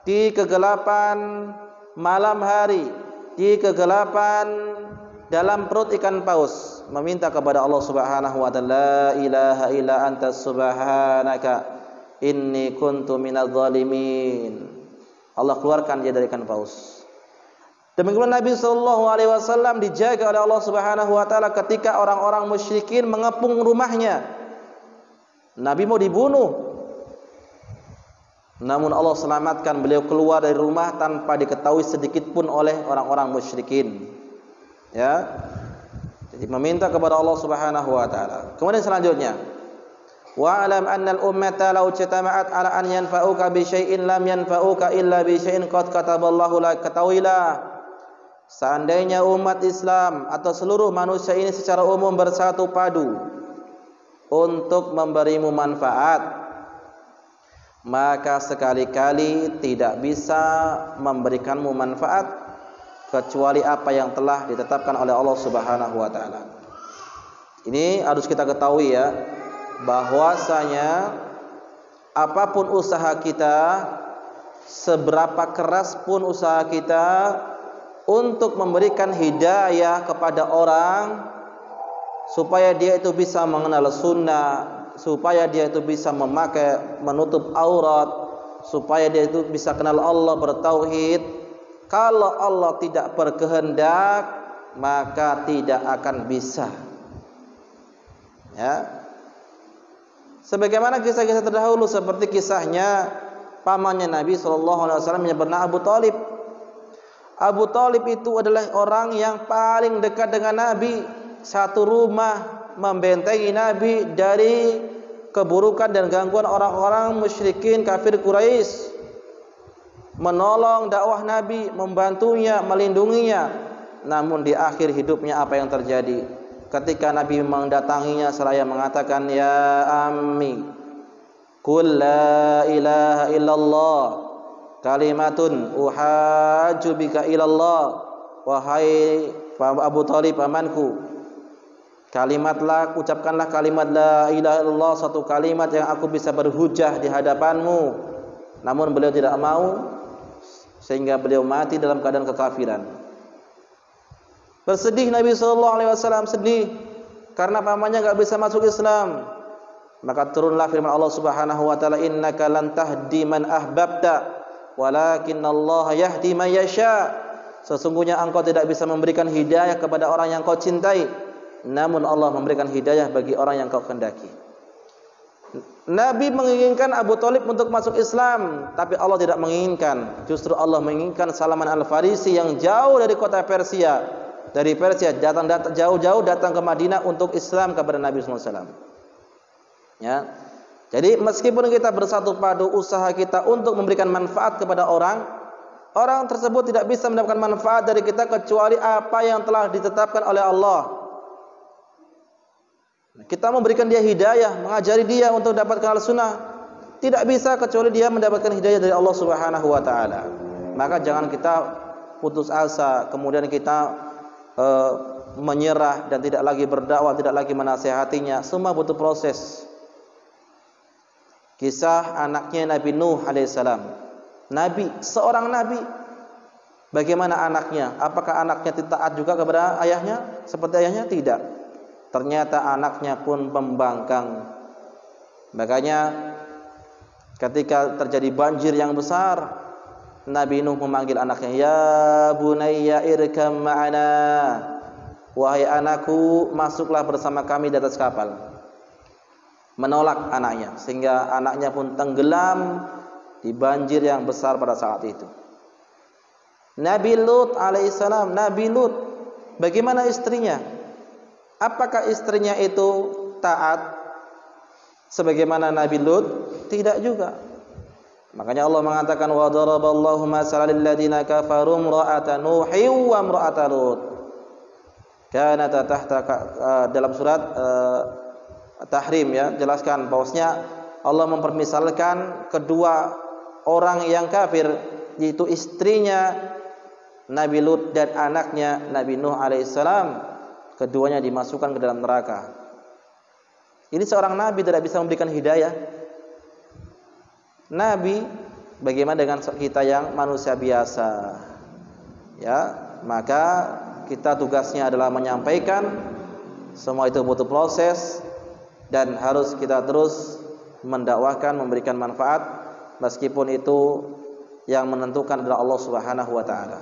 di kegelapan malam hari, di kegelapan dalam perut ikan paus, meminta kepada Allah Subhanahu wa taala, la ilaha illa anta subhanaka inni kuntu minadz zalimin. Allah keluarkan dia dari ikan paus. Demikian Nabi sallallahu alaihi wasallam dijaga oleh Allah Subhanahu wa taala ketika orang-orang musyrikin mengepung rumahnya. Nabi mau dibunuh. Namun Allah selamatkan beliau keluar dari rumah tanpa diketahui sedikit pun oleh orang-orang musyrikin. Ya. Jadi meminta kepada Allah Subhanahu wa taala. Kemudian selanjutnya, wa'lam anna al-ummata law ijtama'at 'ala an yanfa'uka bi syai'in lam yanfa'uka illa bi syai'in qad kataballahu lak. Ketahuilah, seandainya umat Islam atau seluruh manusia ini secara umum bersatu padu untuk memberimu manfaat, maka sekali-kali tidak bisa memberikanmu manfaat kecuali apa yang telah ditetapkan oleh Allah Subhanahu wa taala. Ini harus kita ketahui ya, bahwasanya apapun usaha kita, seberapa keras pun usaha kita untuk memberikan hidayah kepada orang supaya dia itu bisa mengenal sunnah, supaya dia itu bisa menutup aurat, supaya dia itu bisa kenal Allah, bertauhid. Kalau Allah tidak berkehendak, maka tidak akan bisa. Ya. Sebagaimana kisah-kisah terdahulu, seperti kisahnya pamannya Nabi SAW yang bernama Abu Thalib. Abu Thalib itu adalah orang yang paling dekat dengan Nabi, satu rumah membentengi Nabi dari keburukan dan gangguan orang-orang musyrikin kafir Quraisy, menolong dakwah Nabi, membantunya, melindunginya. Namun di akhir hidupnya apa yang terjadi? Ketika Nabi mendatanginya seraya mengatakan, ya ammi, qul la ilaha illallah kalimatun uhajju bika ilallah. Wahai Abu Thalib pamanku, ucapkanlah kalimat la ilaha illallah, satu kalimat yang aku bisa berhujah di hadapanmu. Namun beliau tidak mau, sehingga beliau mati dalam keadaan kekafiran. Bersedih Nabi SAW, sedih karena pamannya enggak bisa masuk Islam. Maka turunlah firman Allah Subhanahu wa taala, innaka lan tahdi man ahbabta walakinnallaha yahdi man yasha. Sesungguhnya engkau tidak bisa memberikan hidayah kepada orang yang kau cintai, namun Allah memberikan hidayah bagi orang yang kau kehendaki. Nabi menginginkan Abu Thalib untuk masuk Islam, tapi Allah tidak menginginkan. Justru Allah menginginkan Salman Al-Farisi yang jauh dari kota Persia, dari Persia jauh-jauh datang ke Madinah untuk Islam kepada Nabi SAW. Ya. Jadi meskipun kita bersatu padu usaha kita untuk memberikan manfaat kepada orang, orang tersebut tidak bisa mendapatkan manfaat dari kita kecuali apa yang telah ditetapkan oleh Allah. Kita memberikan dia hidayah, mengajari dia untuk dapat kenal sunnah, tidak bisa kecuali dia mendapatkan hidayah dari Allah Subhanahu wa taala. Maka jangan kita putus asa, kemudian kita menyerah dan tidak lagi berdakwah, tidak lagi menasihatinya. Semua butuh proses. Kisah anaknya Nabi Nuh alaihissalam. Nabi, seorang nabi. Bagaimana anaknya? Apakah anaknya taat juga kepada ayahnya seperti ayahnya? Tidak. Ternyata anaknya pun pembangkang. Makanya ketika terjadi banjir yang besar, Nabi Nuh memanggil anaknya, ya bunayya irkam ma'ana. Wahai anakku, masuklah bersama kami di atas kapal. Menolak anaknya, sehingga anaknya pun tenggelam di banjir yang besar pada saat itu. Nabi Lut alaihissalam, Nabi Lut, bagaimana istrinya? Apakah istrinya itu taat sebagaimana Nabi Lut? Tidak juga. Makanya Allah mengatakan, wa daraballahu masalan lil ladzina kafaru imra'ata nuhin wa imra'ata lut. Kanata tahta, dalam surat Tahrim ya, jelaskan bahwasanya Allah mempermisalkan kedua orang yang kafir, yaitu istrinya Nabi Lut dan anaknya Nabi Nuh alaihissalam, keduanya dimasukkan ke dalam neraka. Ini seorang nabi tidak bisa memberikan hidayah. Nabi, bagaimana dengan kita yang manusia biasa? Ya, maka kita tugasnya adalah menyampaikan. Semua itu butuh proses dan harus kita terus mendakwahkan, memberikan manfaat, meskipun itu yang menentukan adalah Allah Subhanahu wa taala.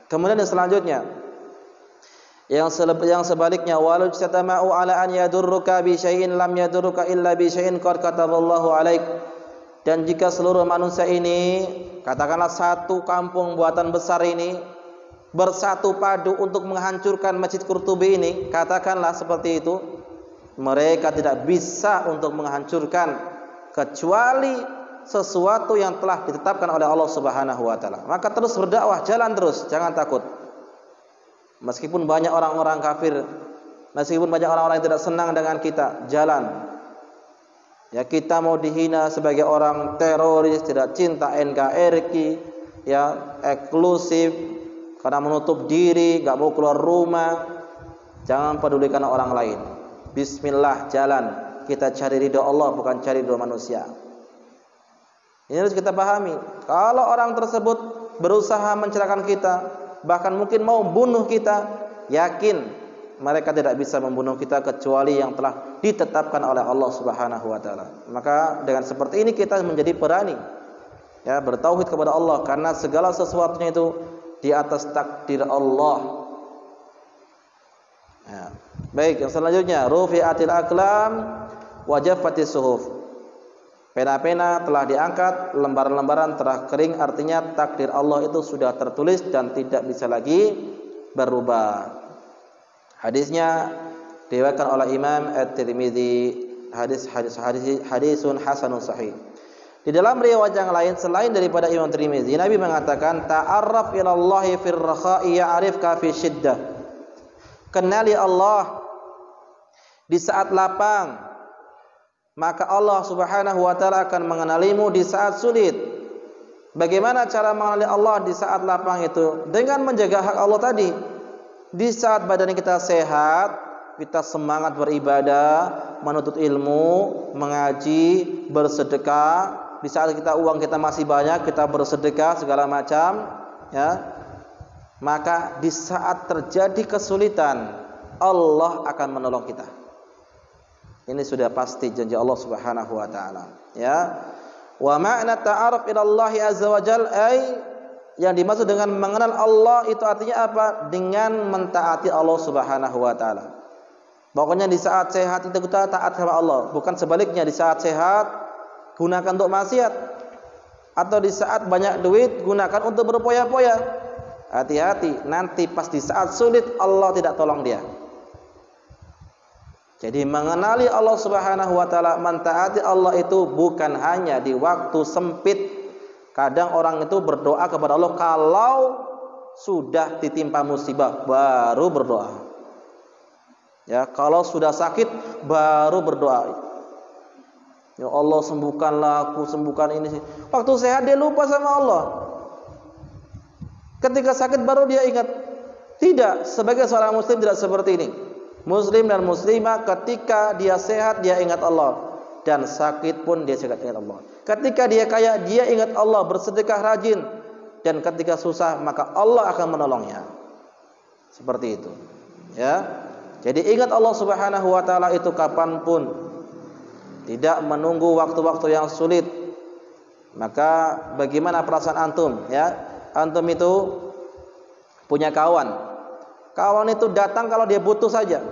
Kemudian yang selanjutnya, yang sebaliknya, walau tatama'u ala an yadurruka bi syai'in lam yadurruka illa bi syai'in qad kataballahu alaik. Dan jika seluruh manusia ini, katakanlah satu kampung buatan besar ini, bersatu padu untuk menghancurkan Masjid Qurtubi ini, katakanlah seperti itu, mereka tidak bisa untuk menghancurkan kecuali sesuatu yang telah ditetapkan oleh Allah Subhanahu wa taala. Maka terus berdakwah, jalan terus, jangan takut. Meskipun banyak orang-orang kafir, meskipun banyak orang-orang yang tidak senang dengan kita, jalan. Ya, kita mau dihina sebagai orang teroris, tidak cinta NKRI, ya, eksklusif, karena menutup diri, gak mau keluar rumah. Jangan pedulikan orang lain. Bismillah, jalan. Kita cari ridho Allah, bukan cari ridho manusia. Ini harus kita pahami. Kalau orang tersebut berusaha mencelakakan kita, bahkan mungkin mau bunuh kita, yakin mereka tidak bisa membunuh kita kecuali yang telah ditetapkan oleh Allah Subhanahu wa taala. Maka dengan seperti ini kita menjadi berani, ya, bertauhid kepada Allah, karena segala sesuatunya itu di atas takdir Allah. Ya. Baik, yang selanjutnya, rufi'atil aqlam wa jaffatis suhuf. Pena-pena telah diangkat, lembaran-lembaran telah kering, artinya takdir Allah itu sudah tertulis dan tidak bisa lagi berubah. Hadisnya diriwayatkan oleh Imam At-Tirmidzi, hadisun hasanun sahih. Di dalam riwayat yang lain selain daripada Imam Tirmidzi, Nabi mengatakan, ta'arraf ilallahi fir rakha'i ya'rifka fi syiddah. Kenali Allah di saat lapang, maka Allah Subhanahu wa taala akan mengenalimu di saat sulit. Bagaimana cara mengenali Allah di saat lapang itu? Dengan menjaga hak Allah tadi. Di saat badan kita sehat, kita semangat beribadah, menuntut ilmu, mengaji, bersedekah. Di saat uang kita masih banyak, kita bersedekah segala macam, ya. Maka di saat terjadi kesulitan, Allah akan menolong kita. Ini sudah pasti janji Allah Subhanahu wa taala, ya. Wa ma'na ta'aruf ila Allah azza wa jalla, yang dimaksud dengan mengenal Allah itu artinya apa? Dengan mentaati Allah Subhanahu wa taala. Pokoknya di saat sehat itu kita taat kepada Allah, bukan sebaliknya di saat sehat gunakan untuk maksiat, atau di saat banyak duit gunakan untuk berpoya-poya. Hati-hati, nanti pas di saat sulit Allah tidak tolong dia. Jadi mengenali Allah Subhanahu wa taala, mentaati Allah itu bukan hanya di waktu sempit. Kadang orang itu berdoa kepada Allah kalau sudah ditimpa musibah baru berdoa. Ya, kalau sudah sakit baru berdoa. Ya Allah, sembuhkanlah aku, sembuhkan ini. Waktu sehat dia lupa sama Allah. Ketika sakit baru dia ingat. Tidak, sebagai seorang muslim tidak seperti ini. Muslim dan muslimah ketika dia sehat dia ingat Allah, dan sakit pun dia ingat Allah. Ketika dia kaya dia ingat Allah, bersedekah rajin, dan ketika susah maka Allah akan menolongnya. Seperti itu, ya. Jadi ingat Allah Subhanahu wa taala itu kapanpun, tidak menunggu waktu-waktu yang sulit. Maka bagaimana perasaan antum, ya? Antum itu punya kawan. Kawan itu datang kalau dia butuh saja.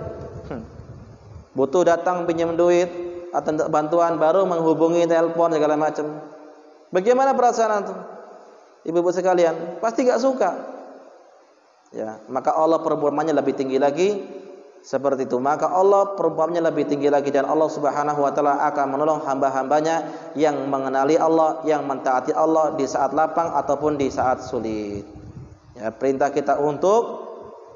Butuh datang pinjam duit atau bantuan, baru menghubungi telepon segala macam. Bagaimana perasaan antum? Ibu-ibu sekalian, pasti gak suka. Ya, maka Allah perumpamannya lebih tinggi lagi seperti itu. Maka Allah perumpamannya lebih tinggi lagi, dan Allah Subhanahu wa taala akan menolong hamba-hambanya yang mengenali Allah, yang mentaati Allah di saat lapang ataupun di saat sulit. Ya, perintah kita untuk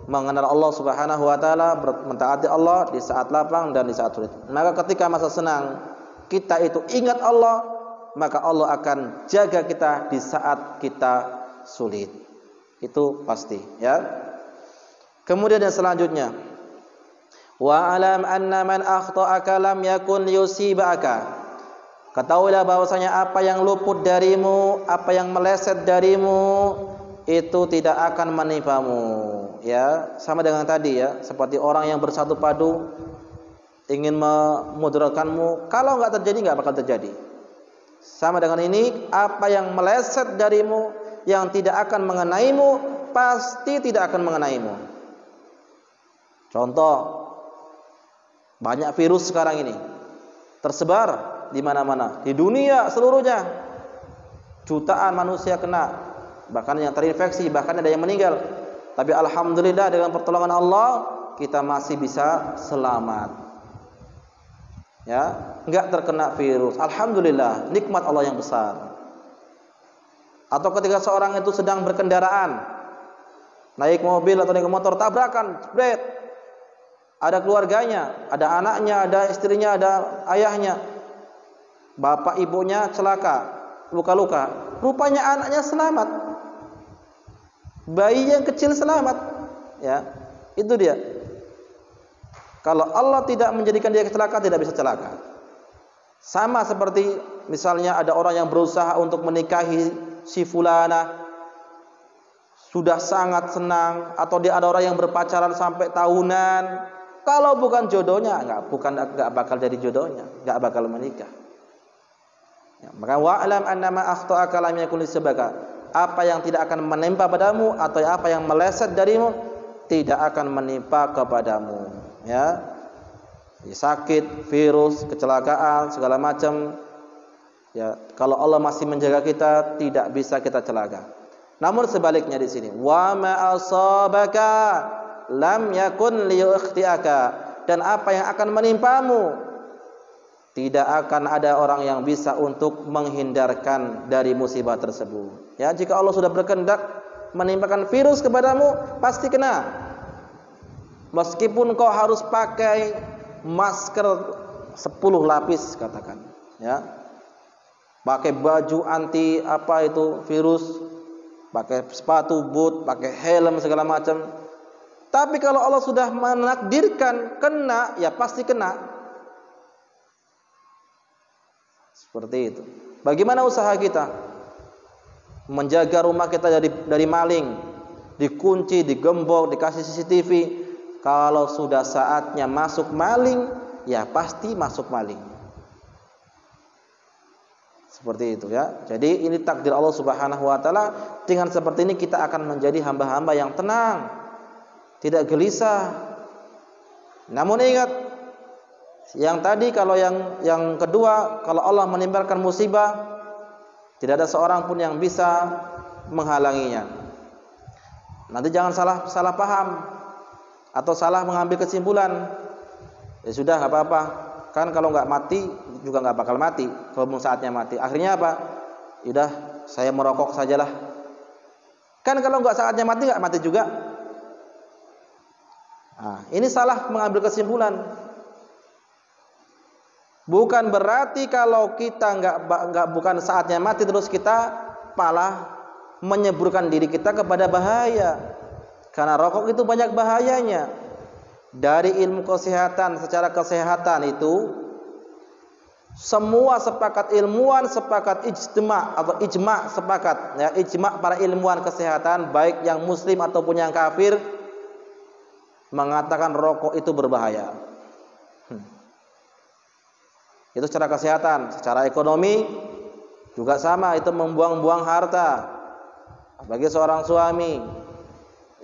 mengenal Allah Subhanahu wa taala, mentaati Allah di saat lapang dan di saat sulit. Maka ketika masa senang kita itu ingat Allah, maka Allah akan jaga kita di saat kita sulit. Itu pasti, ya. Kemudian yang selanjutnya, wa alam anna man akhta'aka lam yakun yusibaka. Ketahuilah bahwasanya apa yang luput darimu, apa yang meleset darimu itu tidak akan menimpamu, ya. Sama dengan tadi, ya, seperti orang yang bersatu padu ingin memudaratkanmu, kalau enggak terjadi enggak bakal terjadi. Sama dengan ini, apa yang meleset darimu yang tidak akan mengenaimu pasti tidak akan mengenaimu. Contoh, banyak virus sekarang ini tersebar di mana-mana, di dunia seluruhnya. Jutaan manusia kena, bahkan yang terinfeksi, bahkan ada yang meninggal. Tapi alhamdulillah dengan pertolongan Allah kita masih bisa selamat, ya, enggak terkena virus. Alhamdulillah, nikmat Allah yang besar. Atau ketika seorang itu sedang berkendaraan, naik mobil atau naik motor, tabrakan, jebret. Ada keluarganya, ada anaknya, ada istrinya, ada ayahnya, bapak ibunya celaka, luka-luka. Rupanya anaknya selamat, bayi yang kecil selamat, ya. Itu dia. Kalau Allah tidak menjadikan dia celaka, tidak bisa celaka. Sama seperti misalnya ada orang yang berusaha untuk menikahi si fulana, sudah sangat senang, atau dia ada orang yang berpacaran sampai tahunan. Kalau bukan jodohnya, enggak bakal jadi jodohnya, enggak bakal menikah. Ya, maka wa'lam annama akhta'aka lam yakun lisabaka. Apa yang tidak akan menimpa padamu atau apa yang meleset darimu tidak akan menimpa kepadamu, ya. Sakit, virus, kecelakaan, segala macam, ya, kalau Allah masih menjaga kita tidak bisa kita celaka. Namun sebaliknya di sini, wa ma asabaka lam yakun liyukhti'aka, dan apa yang akan menimpamu tidak akan ada orang yang bisa untuk menghindarkan dari musibah tersebut. Ya, jika Allah sudah berkehendak menimpakan virus kepadamu, pasti kena. Meskipun kau harus pakai masker 10 lapis katakan, ya. Pakai baju anti apa itu virus, pakai sepatu boot, pakai helm segala macam. Tapi kalau Allah sudah menakdirkan kena, ya pasti kena. Seperti itu. Bagaimana usaha kita menjaga rumah kita dari maling, dikunci, digembok, dikasih CCTV? Kalau sudah saatnya masuk maling, ya pasti masuk maling. Seperti itu, ya. Jadi ini takdir Allah Subhanahu wa taala. Dengan seperti ini kita akan menjadi hamba-hamba yang tenang, tidak gelisah. Namun ingat, yang tadi kalau yang kedua, kalau Allah menimpakan musibah, tidak ada seorang pun yang bisa menghalanginya. Nanti jangan salah paham atau salah mengambil kesimpulan. Ya sudah, nggak apa-apa. Kan kalau nggak mati juga nggak bakal mati. Kalau belum saatnya mati, akhirnya apa? Yaudah, saya merokok sajalah. Kan kalau nggak saatnya mati nggak mati juga. Nah, ini salah mengambil kesimpulan. Bukan berarti kalau kita bukan saatnya mati terus kita malah menyeburkan diri kita kepada bahaya. Karena rokok itu banyak bahayanya. Dari ilmu kesehatan, secara kesehatan itu semua sepakat, ilmuwan sepakat, ijma sepakat, ya, ijma para ilmuwan kesehatan baik yang muslim ataupun yang kafir mengatakan rokok itu berbahaya. Itu secara kesehatan. Secara ekonomi juga sama, itu membuang-buang harta. Bagi seorang suami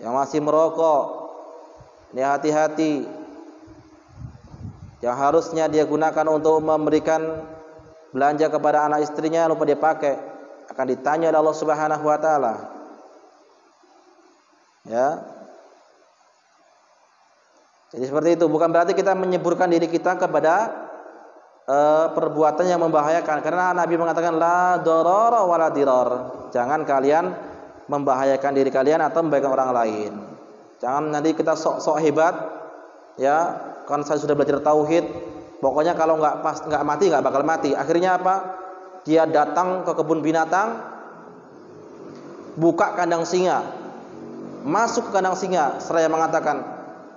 yang masih merokok, ini hati-hati. Yang harusnya dia gunakan untuk memberikan belanja kepada anak istrinya, lupa dia pakai, akan ditanya oleh Allah Subhanahu wa taala. Ya. Jadi seperti itu. Bukan berarti kita menyeburkan diri kita kepada perbuatan yang membahayakan, karena Nabi mengatakan la darara wala dirar. Jangan kalian membahayakan diri kalian atau membahayakan orang lain. Jangan nanti kita sok hebat, ya, kan saya sudah belajar tauhid. Pokoknya kalau nggak mati nggak bakal mati. Akhirnya apa? Dia datang ke kebun binatang, buka kandang singa, masuk ke kandang singa, seraya mengatakan,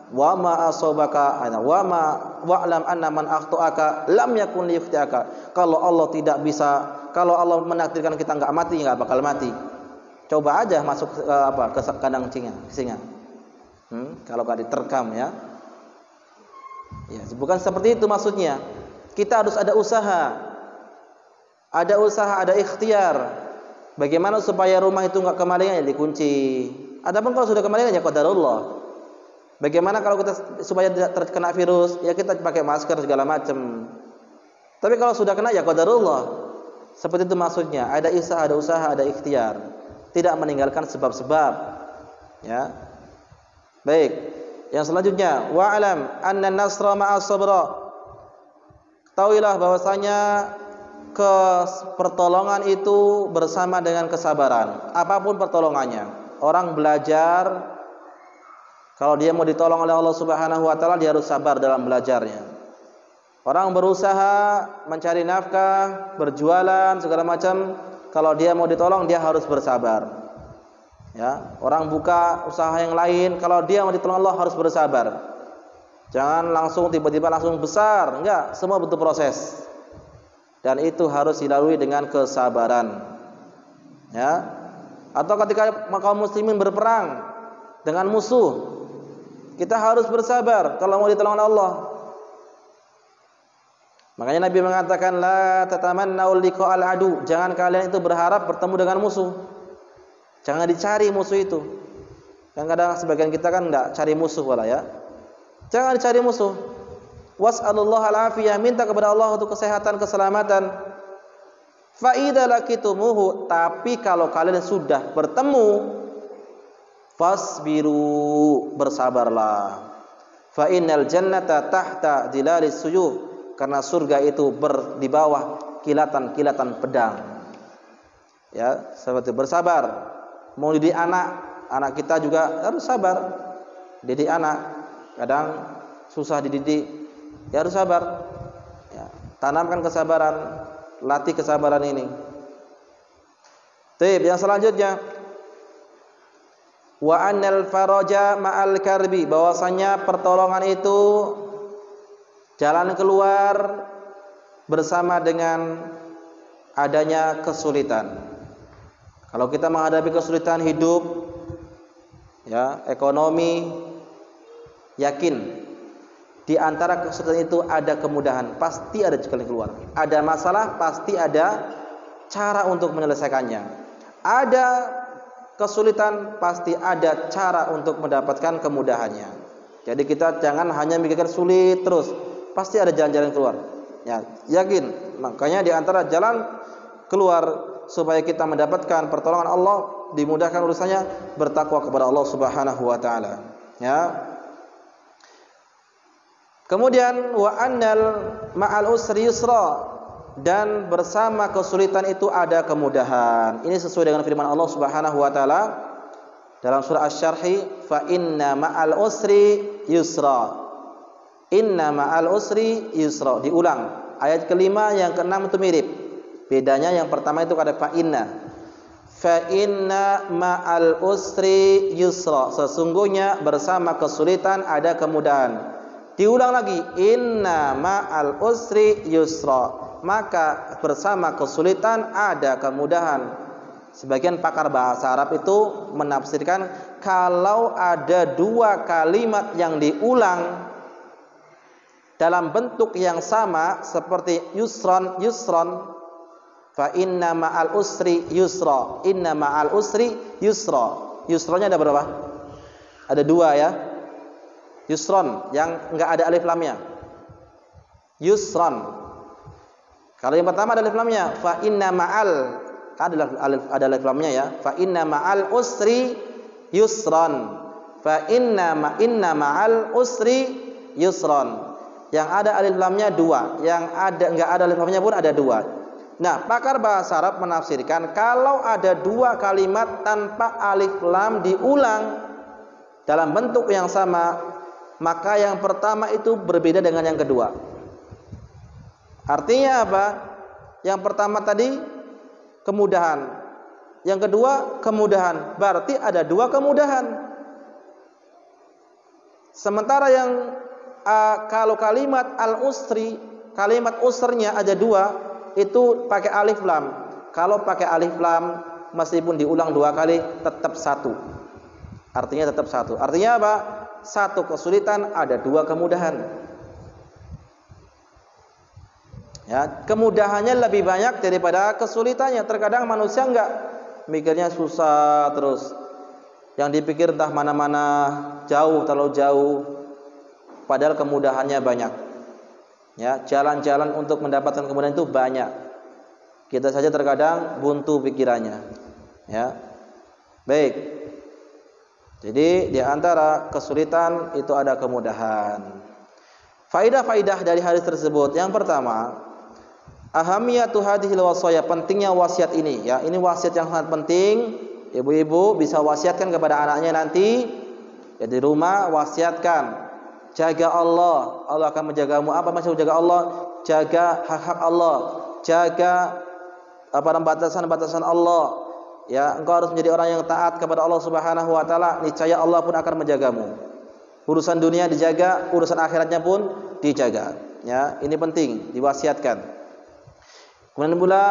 wa ma asabaka wa ma wa'lam anna man akhtaaka lam yakun liyuftiaka. Kalau Allah tidak bisa, kalau Allah menakdirkan kita enggak mati, enggak bakal mati. Coba aja masuk ke kandang singa. Kalau enggak diterkam, ya. Ya, bukan seperti itu maksudnya. Kita harus ada usaha. Ada usaha, ada ikhtiar. Bagaimana supaya rumah itu enggak kemalingan, ya dikunci. Adapun kalau sudah kemalingan, ya qadarullah. Bagaimana kalau kita supaya tidak terkena virus, ya kita pakai masker segala macam. Tapi kalau sudah kena, ya qadarullah. Seperti itu maksudnya. Ada usaha, ada ikhtiar. Tidak meninggalkan sebab-sebab. Ya. Baik. Yang selanjutnya, wa'alam anna nasra ma'as sabra. Ketahuilah bahwasanya pertolongan itu bersama dengan kesabaran. Apapun pertolongannya. Orang belajar, kalau dia mau ditolong oleh Allah Subhanahu wa taala, dia harus sabar dalam belajarnya. Orang berusaha mencari nafkah, berjualan segala macam, kalau dia mau ditolong dia harus bersabar. Ya, orang buka usaha yang lain, kalau dia mau ditolong Allah harus bersabar. Jangan langsung tiba-tiba langsung besar, enggak, semua butuh proses. Dan itu harus dilalui dengan kesabaran. Ya. Atau ketika kaum muslimin berperang dengan musuh, kita harus bersabar kalau mau ditolong oleh Allah. Makanya Nabi mengatakan la tatamannaul liqa'al adu. Jangan kalian itu berharap bertemu dengan musuh. Jangan dicari musuh itu. Kadang-kadang sebagian kita kan enggak cari musuh wala, ya. Jangan dicari musuh. Was'alullah al-afiyah, minta kepada Allah untuk kesehatan, keselamatan. Fa idza laqitumuhu, tapi kalau kalian sudah bertemu, fasbiru, bersabarlah. Fa innal jannata tahta dhilalis suyuf, karena surga itu di bawah kilatan-kilatan pedang. Ya, seperti bersabar. Mau didik anak kita juga harus sabar. Didik anak kadang susah dididik, ya harus sabar. Ya, tanamkan kesabaran, latih kesabaran ini. Baik, yang selanjutnya, wa annal faraja ma'al karbi, bahwasanya pertolongan itu jalan keluar bersama dengan adanya kesulitan. Kalau kita menghadapi kesulitan hidup, ya, ekonomi, yakin di antara kesulitan itu ada kemudahan, pasti ada jalan keluar. Ada masalah, pasti ada cara untuk menyelesaikannya. Ada kesulitan, pasti ada cara untuk mendapatkan kemudahannya. Jadi kita jangan hanya mikirkan sulit terus, pasti ada jalan-jalan keluar. Ya, yakin. Makanya di antara jalan keluar supaya kita mendapatkan pertolongan Allah, dimudahkan urusannya, bertakwa kepada Allah Subhanahu wa taala. Ya. Kemudian wa annal ma'al usri yusra, dan bersama kesulitan itu ada kemudahan. Ini sesuai dengan firman Allah Subhanahu wa taala dalam surah Asy-Syarh, fa inna ma'al usri yusra. Inna ma'al usri yusra. Diulang. Ayat kelima yang keenam itu mirip. Bedanya yang pertama itu ada fa inna. Fa inna ma'al usri yusra. Sesungguhnya bersama kesulitan ada kemudahan. Diulang lagi, inna ma'al usri yusra. Maka bersama kesulitan ada kemudahan. Sebagian pakar bahasa Arab itu menafsirkan kalau ada dua kalimat yang diulang dalam bentuk yang sama seperti yusron, fa inna ma'al usri yusra. Inna ma'al usri yusra. Yusronya ada berapa? Ada dua, ya. Yusron yang enggak ada alif lamnya. Yusron. Kalau yang pertama ada alif lamnya, fa inna ma'al, ada alif lamnya, ya. Fa inna ma'al usri yusron. Fa inna ma'al usri yusron. Yang ada alif lamnya dua, yang ada enggak ada alif lamnya pun ada dua. Nah, pakar bahasa Arab menafsirkan kalau ada dua kalimat tanpa alif lam diulang, dalam bentuk yang sama, maka yang pertama itu berbeda dengan yang kedua. Artinya apa? Yang pertama tadi kemudahan, yang kedua kemudahan, berarti ada dua kemudahan. Sementara yang kalau kalimat al-usri, kalimat usrnya ada dua, itu pakai alif lam. Kalau pakai alif lam, meskipun diulang dua kali tetap satu. Artinya tetap satu. Artinya apa? Satu kesulitan ada dua kemudahan. Ya, kemudahannya lebih banyak daripada kesulitannya. Terkadang manusia enggak, mikirnya susah terus. Yang dipikir entah mana-mana, jauh, terlalu jauh. Padahal kemudahannya banyak. Ya, jalan-jalan untuk mendapatkan kemudahan itu banyak. Kita saja terkadang buntu pikirannya. Ya. Baik. Jadi di antara kesulitan itu ada kemudahan. Faidah-faidah dari hadis tersebut. Yang pertama, ahamiyatu hadhil wasaya, pentingnya wasiat ini, ya. Ini wasiat yang sangat penting. Ibu-ibu bisa wasiatkan kepada anaknya nanti, ya, di rumah wasiatkan, jaga Allah, Allah akan menjagamu. Apa maksud jaga Allah? Jaga hak-hak Allah, jaga batasan-batasan Allah. Ya, engkau harus menjadi orang yang taat kepada Allah Subhanahu wa taala, niscaya Allah pun akan menjagamu. Urusan dunia dijaga, urusan akhiratnya pun dijaga. Ya, ini penting diwasiatkan. Kemudian pula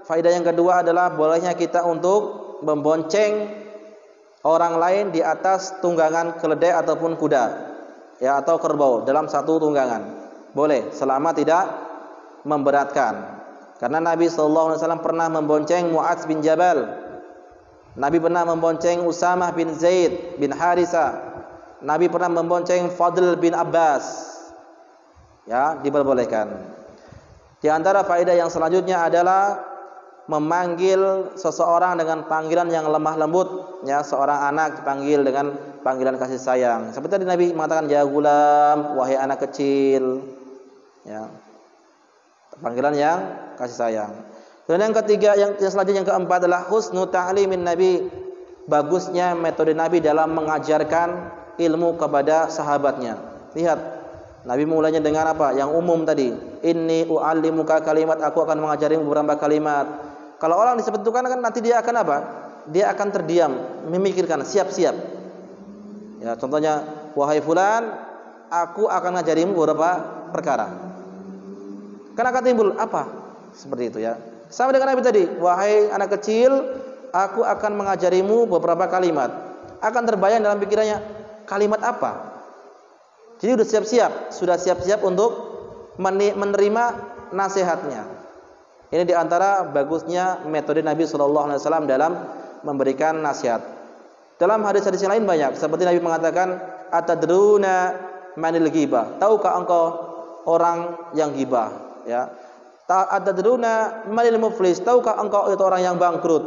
faedah yang kedua adalah bolehnya kita untuk membonceng orang lain di atas tunggangan keledai ataupun kuda, ya, atau kerbau dalam satu tunggangan. Boleh selama tidak memberatkan. Karena Nabi sallallahu alaihi wasallam pernah membonceng Mu'adz bin Jabal. Nabi pernah membonceng Usamah bin Zaid bin Harisa. Nabi pernah membonceng Fadl bin Abbas. Ya, diperbolehkan. Di antara faedah yang selanjutnya adalah memanggil seseorang dengan panggilan yang lemah lembut, ya, seorang anak dipanggil dengan panggilan kasih sayang. Seperti tadi Nabi mengatakan, ya gulam, wahai anak kecil, ya, panggilan yang kasih sayang. Dan yang ketiga, yang selanjutnya, yang keempat adalah husnu ta'limin Nabi, bagusnya metode Nabi dalam mengajarkan ilmu kepada sahabatnya. Lihat, Nabi mulainya dengan apa? Yang umum tadi, inni u'allimuka kalimat, aku akan mengajarimu beberapa kalimat. Kalau orang disebutkan kan nanti dia akan apa? Dia akan terdiam, memikirkan, siap-siap. Ya, contohnya, wahai fulan, aku akan ngajarimu beberapa perkara. Kan akan timbul apa? Seperti itu, ya. Sama dengan Nabi tadi, wahai anak kecil, aku akan mengajarimu beberapa kalimat. Akan terbayang dalam pikirannya, kalimat apa? Jadi sudah siap-siap untuk menerima nasihatnya. Ini diantara bagusnya metode Nabi Shallallahu Alaihi Wasallam dalam memberikan nasihat. Dalam hadis-hadis yang lain banyak, seperti Nabi mengatakan, atadruna manil ghibah, tahukah engkau orang yang ghibah? Ya, atadruna manil muflis, tahukah engkau itu orang yang bangkrut?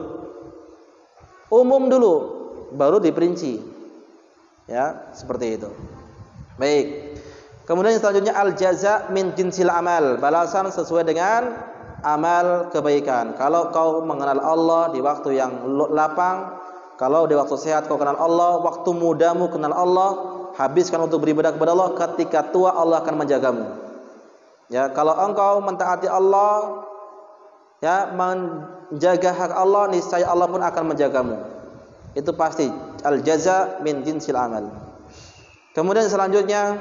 Umum dulu, baru diperinci. Ya, seperti itu. Baik. Kemudian selanjutnya al-jaza min jinsil amal, balasan sesuai dengan amal kebaikan. Kalau kau mengenal Allah di waktu yang lapang, kalau di waktu sehat kau kenal Allah, waktu mudamu kenal Allah, habiskan untuk beribadah kepada Allah, ketika tua Allah akan menjagamu. Ya, kalau engkau mentaati Allah, ya, menjaga hak Allah, niscaya Allah pun akan menjagamu. Itu pasti. Al-jaza min jinsil amal. Kemudian selanjutnya,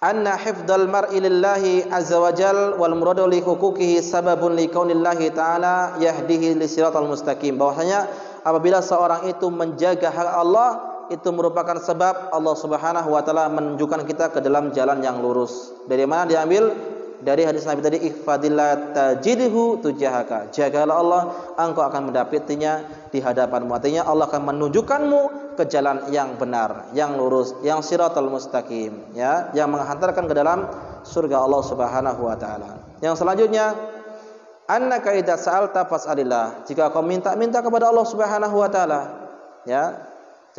anna hifdzal mar'i lillahi azza wa jal wal muradu li huquqihi sababun li kaunillahi ta'ala yahdihi li siratal mustaqim. Bahwasanya apabila seorang itu menjaga hak Allah, itu merupakan sebab Allah Subhanahu wa taala menunjukkan kita ke dalam jalan yang lurus. Dari mana diambil? Dari hadis Nabi tadi, ihfadillah tajidhu tujahaka. Jagalah Allah, engkau akan mendapatinya di hadapanmu. Artinya Allah akan menunjukkanmu ke jalan yang benar, yang lurus, yang siratal mustaqim, ya, yang menghantarkan ke dalam surga Allah Subhanahu wa taala. Yang selanjutnya, annaka idza sa'alta fas'alillah. Jika kau minta kepada Allah Subhanahu wa taala, ya,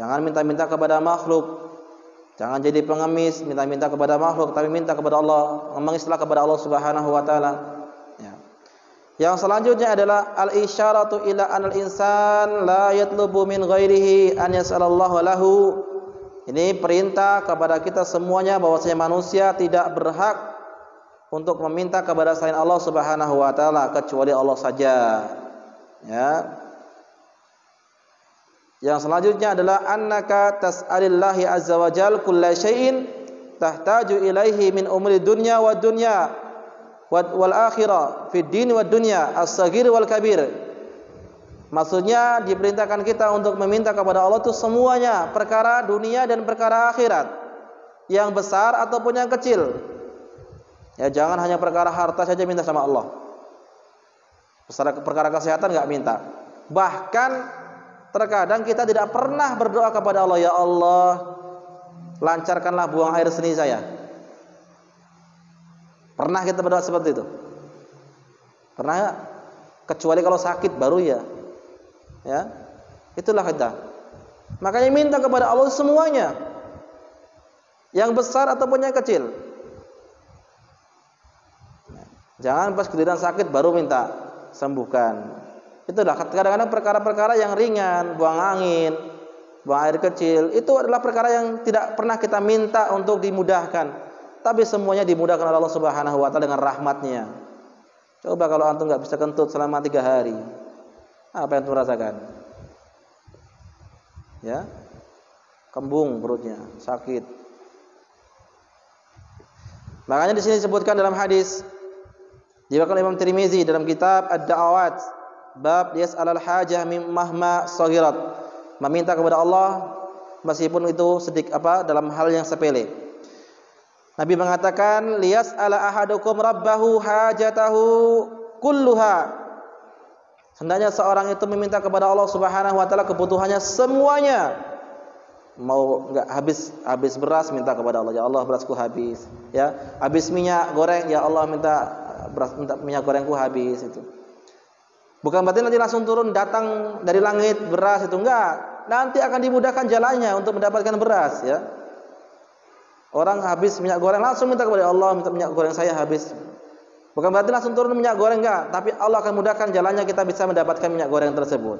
jangan minta-minta kepada makhluk. Jangan jadi pengemis, minta-minta kepada makhluk, tapi minta kepada Allah, mengislah kepada Allah Subhanahu wa taala. Ya. Yang selanjutnya adalah al-isyaratu ila anal insan la yatlubu min ghairihi an yas'alallahu lahu. Ini perintah kepada kita semuanya bahwasanya manusia tidak berhak untuk meminta kepada selain Allah Subhanahu wa taala kecuali Allah saja. Ya. Yang selanjutnya adalah annaka tas'alillahi azza wa jalla kulla syai'in tahtaju ilaihi min umri dunya wa dunya wal akhirah fid din wad dunya as-saghir wal kabir. Maksudnya diperintahkan kita untuk meminta kepada Allah itu semuanya, perkara dunia dan perkara akhirat, yang besar ataupun yang kecil. Ya, jangan hanya perkara harta saja minta sama Allah. Perkara kesehatan enggak minta. Bahkan terkadang kita tidak pernah berdoa kepada Allah, ya Allah, lancarkanlah buang air seni saya. Pernah kita berdoa seperti itu? Pernah ya? Kecuali kalau sakit baru ya. Ya. Itulah kita. Makanya minta kepada Allah semuanya. Yang besar ataupun yang kecil. Jangan pas giliran sakit baru minta sembuhkan. Itulah kadang-kadang perkara-perkara yang ringan, buang angin, buang air kecil, itu adalah perkara yang tidak pernah kita minta untuk dimudahkan. Tapi semuanya dimudahkan oleh Allah Subhanahu wa taala dengan rahmatnya. Coba kalau antum enggak bisa kentut selama 3 hari. Apa yang antum rasakan? Ya. Kembung perutnya, sakit. Makanya di sini disebutkan dalam hadis diriwayatkan Imam Tirmizi dalam kitab Ad-Da'awat, bab yas'alal hajah mahma saghirat. Meminta kepada Allah meskipun itu dalam hal yang sepele. Nabi mengatakan liyas'ala ahadukum rabbahu hajatahu kulluha. Hendaknya seorang itu meminta kepada Allah Subhanahu wa taala kebutuhannya semuanya. Mau enggak habis beras minta kepada Allah, ya Allah berasku habis. Ya, habis minyak goreng, ya Allah minta minyak gorengku habis itu. Bukan berarti nanti langsung turun datang dari langit beras itu, enggak. Nanti akan dimudahkan jalannya untuk mendapatkan beras, ya. Orang habis minyak goreng langsung minta kepada Allah, minta minyak goreng saya habis. Bukan berarti langsung turun minyak goreng, enggak, tapi Allah akan mudahkan jalannya kita bisa mendapatkan minyak goreng tersebut.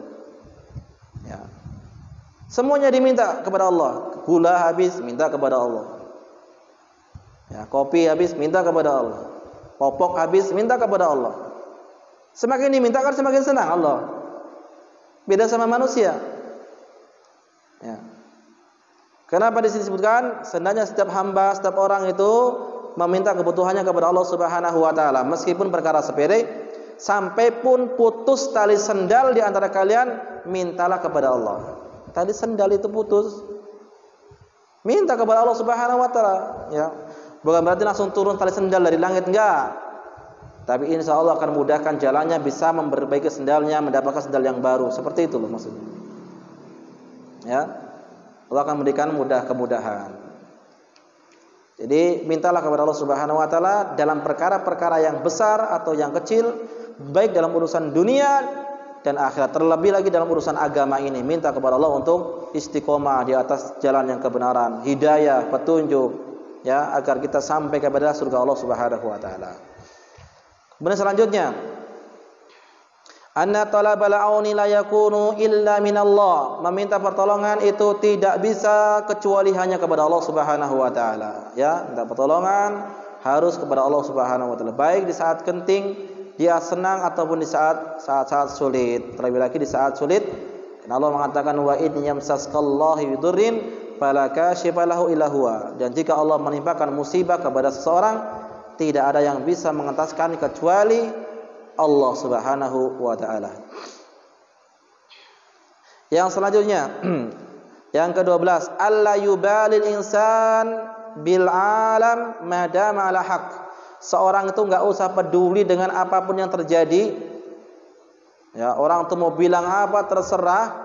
Ya. Semuanya diminta kepada Allah. Gula habis minta kepada Allah. Ya, kopi habis minta kepada Allah. Popok habis minta kepada Allah. Semakin diminta kan semakin senang Allah. Beda sama manusia. Ya. Kenapa di sini disebutkan? Sebenarnya setiap hamba, setiap orang itu meminta kebutuhannya kepada Allah Subhanahu wa taala, meskipun perkara sepele, sampai pun putus tali sendal di antara kalian, mintalah kepada Allah. Tali sendal itu putus, minta kepada Allah Subhanahu wa taala, ya. Bukan berarti langsung turun tali sendal dari langit, enggak. Tapi insya Allah akan mudahkan jalannya, bisa memperbaiki sendalnya, mendapatkan sendal yang baru. Seperti itu loh maksudnya. Ya. Allah akan memberikan kemudahan. Jadi mintalah kepada Allah Subhanahu wa taala dalam perkara-perkara yang besar atau yang kecil, baik dalam urusan dunia dan akhirat, terlebih lagi dalam urusan agama ini. Minta kepada Allah untuk istiqomah di atas jalan yang kebenaran, hidayah, petunjuk, ya, agar kita sampai kepada surga Allah Subhanahu wa taala. Kemudian selanjutnya, anna talabal auni la yakunu illa minallah. Meminta pertolongan itu tidak bisa kecuali hanya kepada Allah Subhanahu wa taala. Ya, minta pertolongan harus kepada Allah Subhanahu wa taala. Baik di saat genting, dia senang, ataupun di saat sulit. Terlebih lagi di saat sulit. Karena Allah mengatakan wa in yamsaskallahu bidurrin fala kashifa lahu illa huwa. Dan jika Allah menimpakan musibah kepada seseorang, tidak ada yang bisa mengentaskan kecuali Allah Subhanahu wa taala. Yang selanjutnya, yang ke-12, alla yubalil insan bil alam madama ala haq. Seorang itu enggak usah peduli dengan apapun yang terjadi. Ya, orang itu mau bilang apa terserah.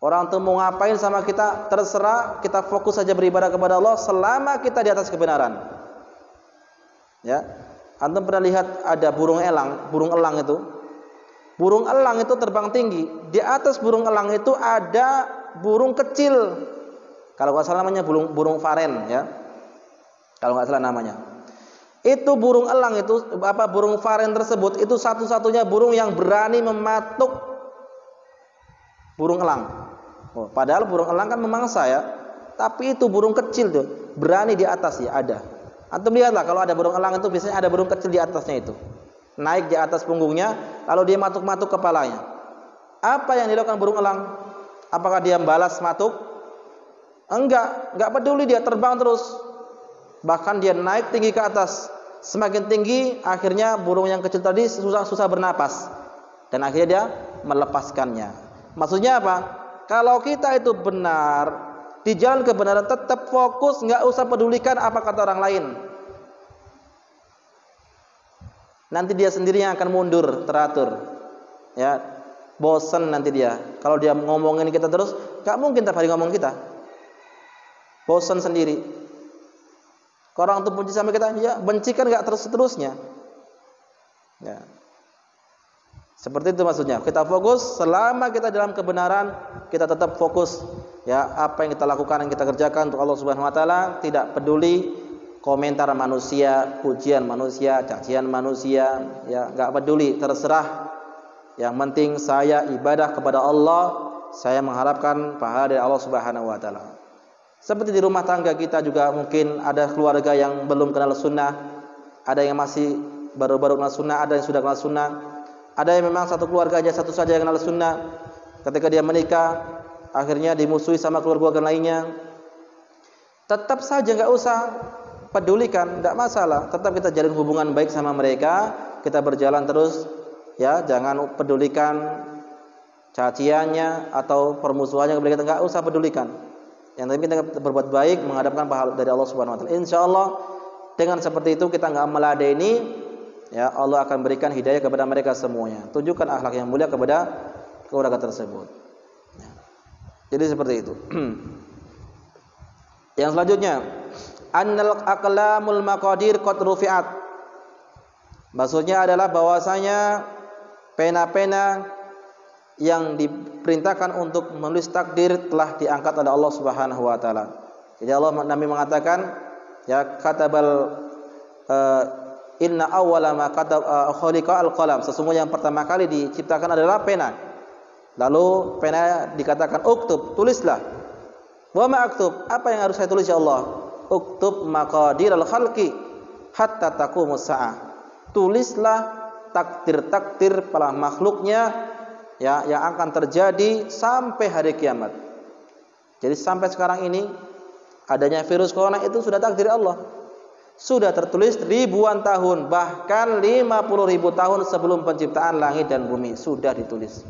Orang itu mau ngapain sama kita terserah. Kita fokus saja beribadah kepada Allah selama kita di atas kebenaran. Ya. Antum pernah lihat ada burung elang itu? Burung elang itu terbang tinggi. Di atas burung elang itu ada burung kecil. Kalau enggak salah namanya burung varen, ya. Kalau enggak salah namanya. Itu burung elang itu burung varen tersebut itu satu-satunya burung yang berani mematuk burung elang. Padahal burung elang kan memangsa ya. Tapi itu burung kecil tuh, berani di atas ya ada. Antum lihatlah kalau ada burung elang itu biasanya ada burung kecil di atasnya itu. Naik di atas punggungnya, lalu dia matuk-matuk kepalanya. Apa yang dilakukan burung elang? Apakah dia balas matuk? Enggak peduli, dia terbang terus. Bahkan dia naik tinggi ke atas. Semakin tinggi, akhirnya burung yang kecil tadi susah bernapas. Dan akhirnya dia melepaskannya. Maksudnya apa? Kalau kita itu benar, di jalan kebenaran tetap fokus, nggak usah pedulikan apa kata orang lain. Nanti dia sendiri yang akan mundur, teratur. Ya, bosan nanti dia. Kalau dia ngomongin kita terus, nggak mungkin tiap hari ngomong kita. Bosan sendiri. Orang tuh benci sama kita, ya benci kan nggak terus-terusnya. Ya. Seperti itu maksudnya. Kita fokus, selama kita dalam kebenaran, kita tetap fokus. Ya, apa yang kita lakukan, yang kita kerjakan untuk Allah Subhanahu wa taala, tidak peduli komentar manusia, pujian manusia, cacian manusia, ya enggak peduli, terserah. Yang penting saya ibadah kepada Allah, saya mengharapkan pahala dari Allah Subhanahu wa taala. Seperti di rumah tangga kita juga mungkin ada keluarga yang belum kenal sunnah, ada yang masih baru-baru kenal sunnah, ada yang sudah kenal sunnah. Ada yang memang satu keluarga aja satu saja yang kenal sunnah. Ketika dia menikah, akhirnya dimusuhi sama keluarga lainnya. Tetap saja nggak usah pedulikan, tidak masalah. Tetap kita jalin hubungan baik sama mereka. Kita berjalan terus, ya jangan pedulikan caciannya atau permusuhannya kepada kita, nggak usah pedulikan. Yang penting kita berbuat baik, menghadapkan pahala dari Allah Subhanahu wa taala. Insyaallah dengan seperti itu kita nggak meladeni, ya Allah akan berikan hidayah kepada mereka semuanya. Tunjukkan akhlak yang mulia kepada keluarga tersebut. Ya. Jadi seperti itu. Yang selanjutnya, annal aqlamul maqadir qad rufi'at. Maksudnya adalah bahwasanya pena-pena yang diperintahkan untuk menulis takdir telah diangkat oleh Allah Subhanahu wa taala. Jadi Allah Nabi mengatakan, ya katabal inna awwala ma khaliqa al-qalam. Sesungguhnya yang pertama kali diciptakan adalah pena. Lalu pena dikatakan uktub, tulislah. Wa ma aktub, apa yang harus saya tulis ya Allah? Uktub maqadir al-khalqi hatta taqumus saah. Tulislah takdir-takdir para makhluknya, ya yang akan terjadi sampai hari kiamat. Jadi sampai sekarang ini adanya virus corona itu sudah takdir Allah. Sudah tertulis ribuan tahun, bahkan 50.000 tahun sebelum penciptaan langit dan bumi sudah ditulis.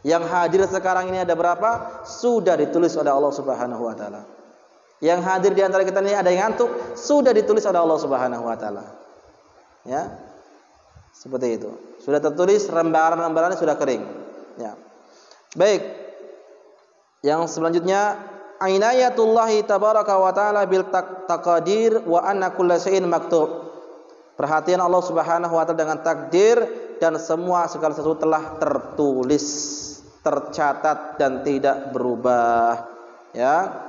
Yang hadir sekarang ini ada berapa? Sudah ditulis oleh Allah Subhanahu wa taala. Yang hadir di antara kita ini ada yang ngantuk, sudah ditulis oleh Allah Subhanahu wa taala. Ya. Seperti itu. Sudah tertulis, lembaran-lembarannya sudah kering. Ya. Baik. Yang selanjutnya, inayatullahi tabaraka wa taala bil taqdir wa anna kulla syai'in maktub. Perhatian Allah Subhanahu wa taala dengan takdir dan segala sesuatu telah tertulis, tercatat dan tidak berubah. Ya.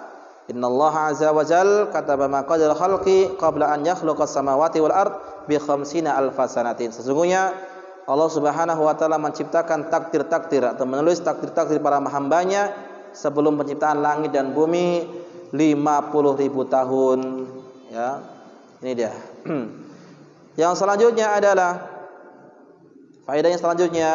Innallaha azza wa jalla kataba maqadir khalqi qabla an yakhluqas samawati wal ard bi 50 alfasanatin. Sesungguhnya Allah Subhanahu wa taala menciptakan takdir-takdir atau menulis takdir-takdir para hambanya sebelum penciptaan langit dan bumi 50.000 tahun. Ya. Ini dia. Yang selanjutnya adalah faedah yang selanjutnya,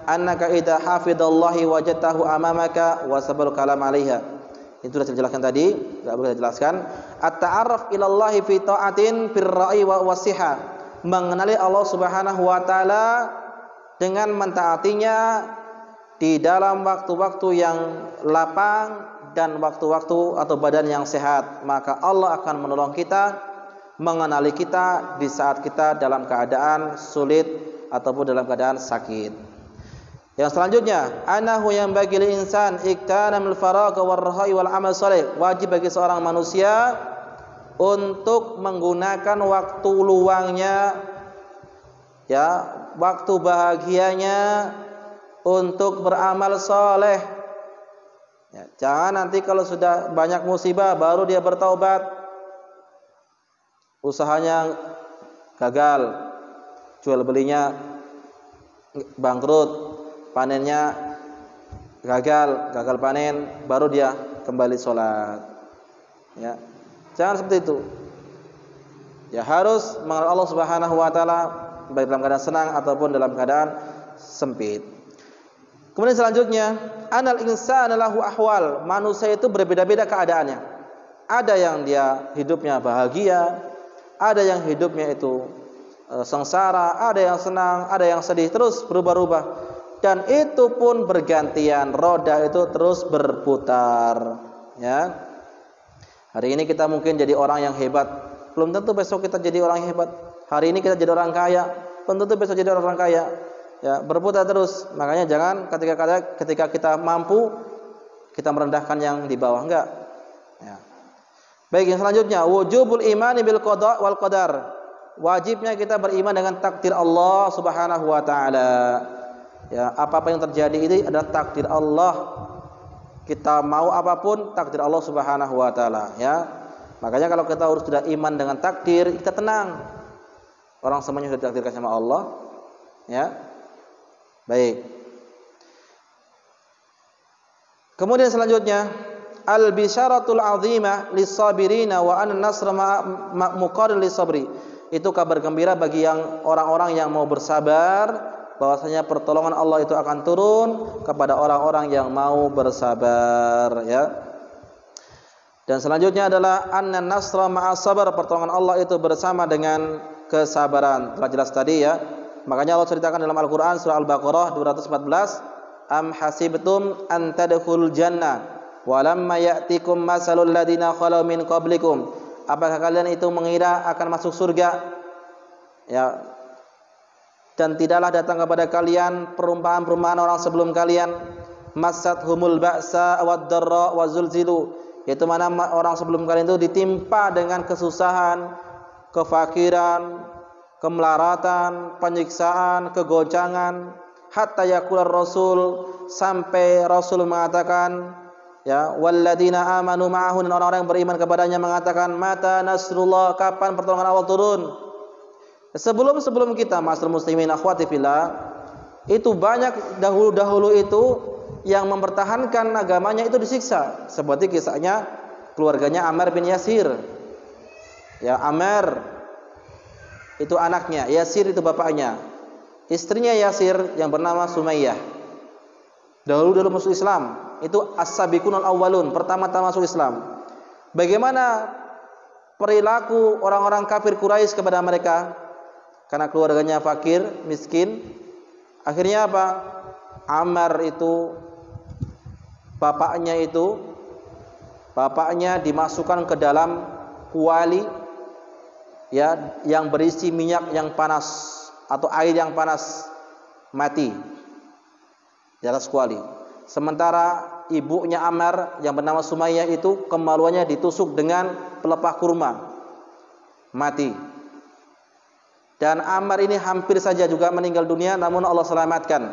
annaka idza hafidallahi wajadtahu amamaka wa sabar kalam 'alaiha. Itu sudah saya jelaskan tadi, enggak boleh jelaskan. At-ta'arruf ila Allah fi ta'atin fir ra'i wa wasiha. Mengenali Allah Subhanahu wa taala dengan mentaatinya di dalam waktu-waktu yang lapang dan waktu-waktu atau badan yang sehat, maka Allah akan menolong kita, mengenali kita di saat kita dalam keadaan sulit ataupun dalam keadaan sakit. Yang selanjutnya, anahu yang bagi insan iktanamul faragha warraha'i wal amal saleh. Wajib bagi seorang manusia untuk menggunakan waktu luangnya, ya, waktu bahagianya untuk beramal saleh. Ya, jangan nanti kalau sudah banyak musibah baru dia bertaubat. Usahanya gagal, jual belinya bangkrut, panennya gagal panen, baru dia kembali sholat. Ya, jangan seperti itu. Ya, harus mengenal Allah Subhanahu wa taala baik dalam keadaan senang ataupun dalam keadaan sempit. Kemudian selanjutnya, anal insana lahu ahwal. Manusia itu berbeda-beda keadaannya. Ada yang dia hidupnya bahagia, ada yang hidupnya itu sengsara, ada yang senang, ada yang sedih, terus berubah-ubah. Dan itu pun bergantian, roda itu terus berputar. Ya. Hari ini kita mungkin jadi orang yang hebat, belum tentu besok kita jadi orang yang hebat. Hari ini kita jadi orang kaya, belum tentu besok jadi orang kaya. Ya, berputar terus. Makanya jangan ketika kita mampu kita merendahkan yang di bawah, enggak. Ya. Baik, yang selanjutnya wujubul imani bil qada wal qadar. Wajibnya kita beriman dengan takdir Allah Subhanahu wa taala. Ya, apa-apa yang terjadi ini adalah takdir Allah. Kita mau apapun takdir Allah Subhanahu wa taala, ya. Makanya kalau kita harus sudah iman dengan takdir, kita tenang. Orang semuanya sudah ditakdirkan sama Allah, ya. Baik. Kemudian selanjutnya al-bisyaratul 'azimah lis-sabirina wa an-nasra muqarrir lis-sabri. Itu kabar gembira bagi yang orang-orang yang mau bersabar, bahwasanya pertolongan Allah itu akan turun kepada orang-orang yang mau bersabar, ya. Dan selanjutnya adalah annan nasra ma'as sabar, pertolongan Allah itu bersama dengan kesabaran. Telah jelas tadi, ya. Makanya Allah ceritakan dalam Al-Qur'an surah Al-Baqarah 214, am hasibtum an tadkhulul jannah wa lamma ya'tikum masalul ladina khalu min qablikum. Apakah kalian itu mengira akan masuk surga? Ya. Dan tidaklah datang kepada kalian perumpamaan-perumpamaan orang sebelum kalian, masathumul ba'sa wad-dharra wa zulzilu, yaitu mana orang sebelum kalian itu ditimpa dengan kesusahan, kefakiran, kemelaratan, penyiksaan, kegoncangan, hatta yaqular rasul, sampai Rasul mengatakan, ya, walladzina amanu ma'ahu, dan orang-orang yang beriman kepadanya mengatakan, mata nasrullah, kapan pertolongan Allah turun? Sebelum kita, ma'asyiral muslimin akhwati fillah, itu banyak dahulu itu yang mempertahankan agamanya itu disiksa. Seperti kisahnya keluarganya Ammar bin Yasir. Ya, Ammar itu anaknya, Yasir itu bapaknya. Istrinya Yasir yang bernama Sumayyah. Dahulu masuk Islam, itu as-sabiqunal awwalun, pertama-tama masuk Islam. Bagaimana perilaku orang-orang kafir Quraisy kepada mereka? Karena keluarganya fakir, miskin. Akhirnya apa? Ammar itu bapaknya dimasukkan ke dalam kuali, ya, yang berisi minyak yang panas atau air yang panas, mati di atas kuali. Sementara ibunya Ammar yang bernama Sumayyah itu kemaluannya ditusuk dengan pelepah kurma, mati. Dan Ammar ini hampir saja juga meninggal dunia, namun Allah selamatkan.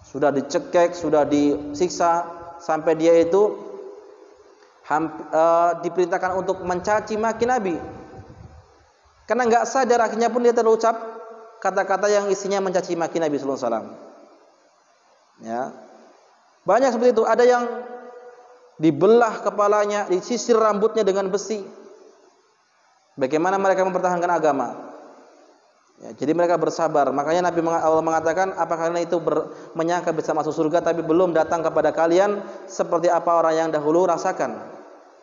Sudah dicekek, sudah disiksa, sampai dia itu diperintahkan untuk mencaci maki Nabi. Karena enggak sadar, akhirnya pun dia terucap kata-kata yang isinya mencaci maki Nabi sallallahu alaihi wasallam. Ya. Banyak seperti itu, ada yang dibelah kepalanya, disisir rambutnya dengan besi. Bagaimana mereka mempertahankan agama? Ya, jadi mereka bersabar. Makanya Allah mengatakan, apakah kalian itu menyangka bisa masuk surga tapi belum datang kepada kalian seperti apa orang yang dahulu rasakan.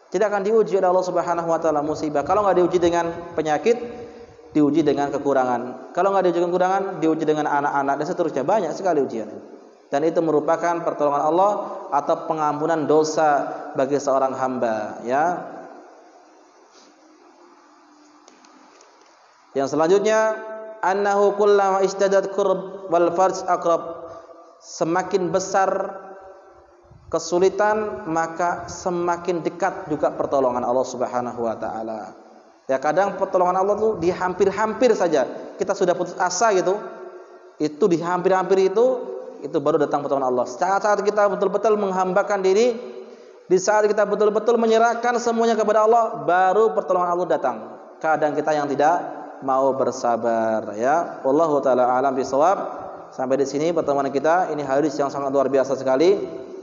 Tidak akan diuji oleh Allah Subhanahu wa taala musibah. Kalau enggak diuji dengan penyakit, diuji dengan kekurangan. Kalau enggak diuji dengan kekurangan, diuji dengan anak-anak dan seterusnya. Banyak sekali ujian. Dan itu merupakan pertolongan Allah atau pengampunan dosa bagi seorang hamba, ya. Yang selanjutnya, annahu kullama istadat qurb wal farj aqrab. Semakin besar kesulitan, maka semakin dekat juga pertolongan Allah Subhanahu wa taala. Ya, kadang pertolongan Allah tuh di hampir-hampir saja. Kita sudah putus asa gitu. Itu di hampir-hampir itu baru datang pertolongan Allah. Saat-saat kita betul-betul menghambakan diri, di saat kita betul-betul menyerahkan semuanya kepada Allah, baru pertolongan Allah datang. Kadang kita yang tidak mau bersabar ya. Wallahu taala alam bisawab. Sampai di sini pertemuan kita. Ini hadis yang sangat luar biasa sekali.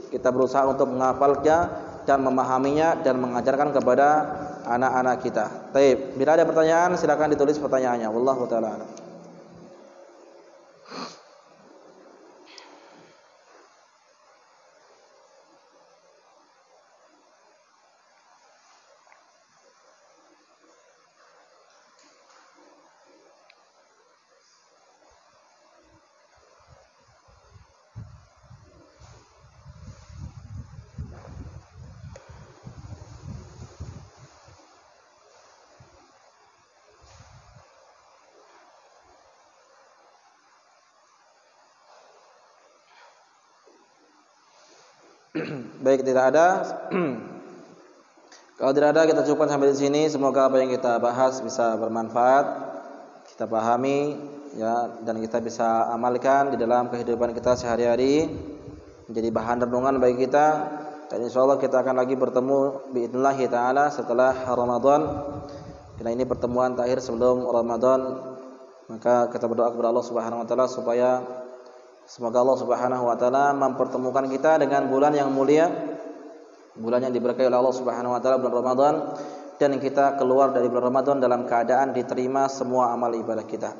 Kita berusaha untuk menghafalnya dan memahaminya dan mengajarkan kepada anak-anak kita. Baik, bila ada pertanyaan silakan ditulis pertanyaannya. Wallahu taala alam. Baik, tidak ada. Kalau tidak ada kita cukupkan sampai di sini. Semoga apa yang kita bahas bisa bermanfaat, kita pahami ya, dan kita bisa amalkan di dalam kehidupan kita sehari-hari, menjadi bahan renungan bagi kita. Dan insyaallah kita akan lagi bertemu biidznillah taala setelah Ramadan. Karena ini pertemuan terakhir sebelum Ramadan, maka kita berdoa kepada Allah Subhanahu wa taala supaya semoga Allah Subhanahu wa taala mempertemukan kita dengan bulan yang mulia, bulan yang diberkahi oleh Allah Subhanahu wa taala, bulan Ramadan, dan kita keluar dari bulan Ramadan dalam keadaan diterima semua amal ibadah kita.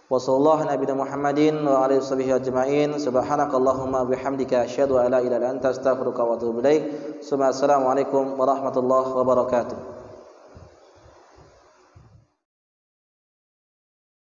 Wa sallallahu nabiyana Muhammadin wa alihi washabihi ajmain. Subhanakallahumma bihamdika asyhadu an la ilaha illa anta astaghfiruka wa atubu ilaik. Assalamualaikum warahmatullahi wabarakatuh.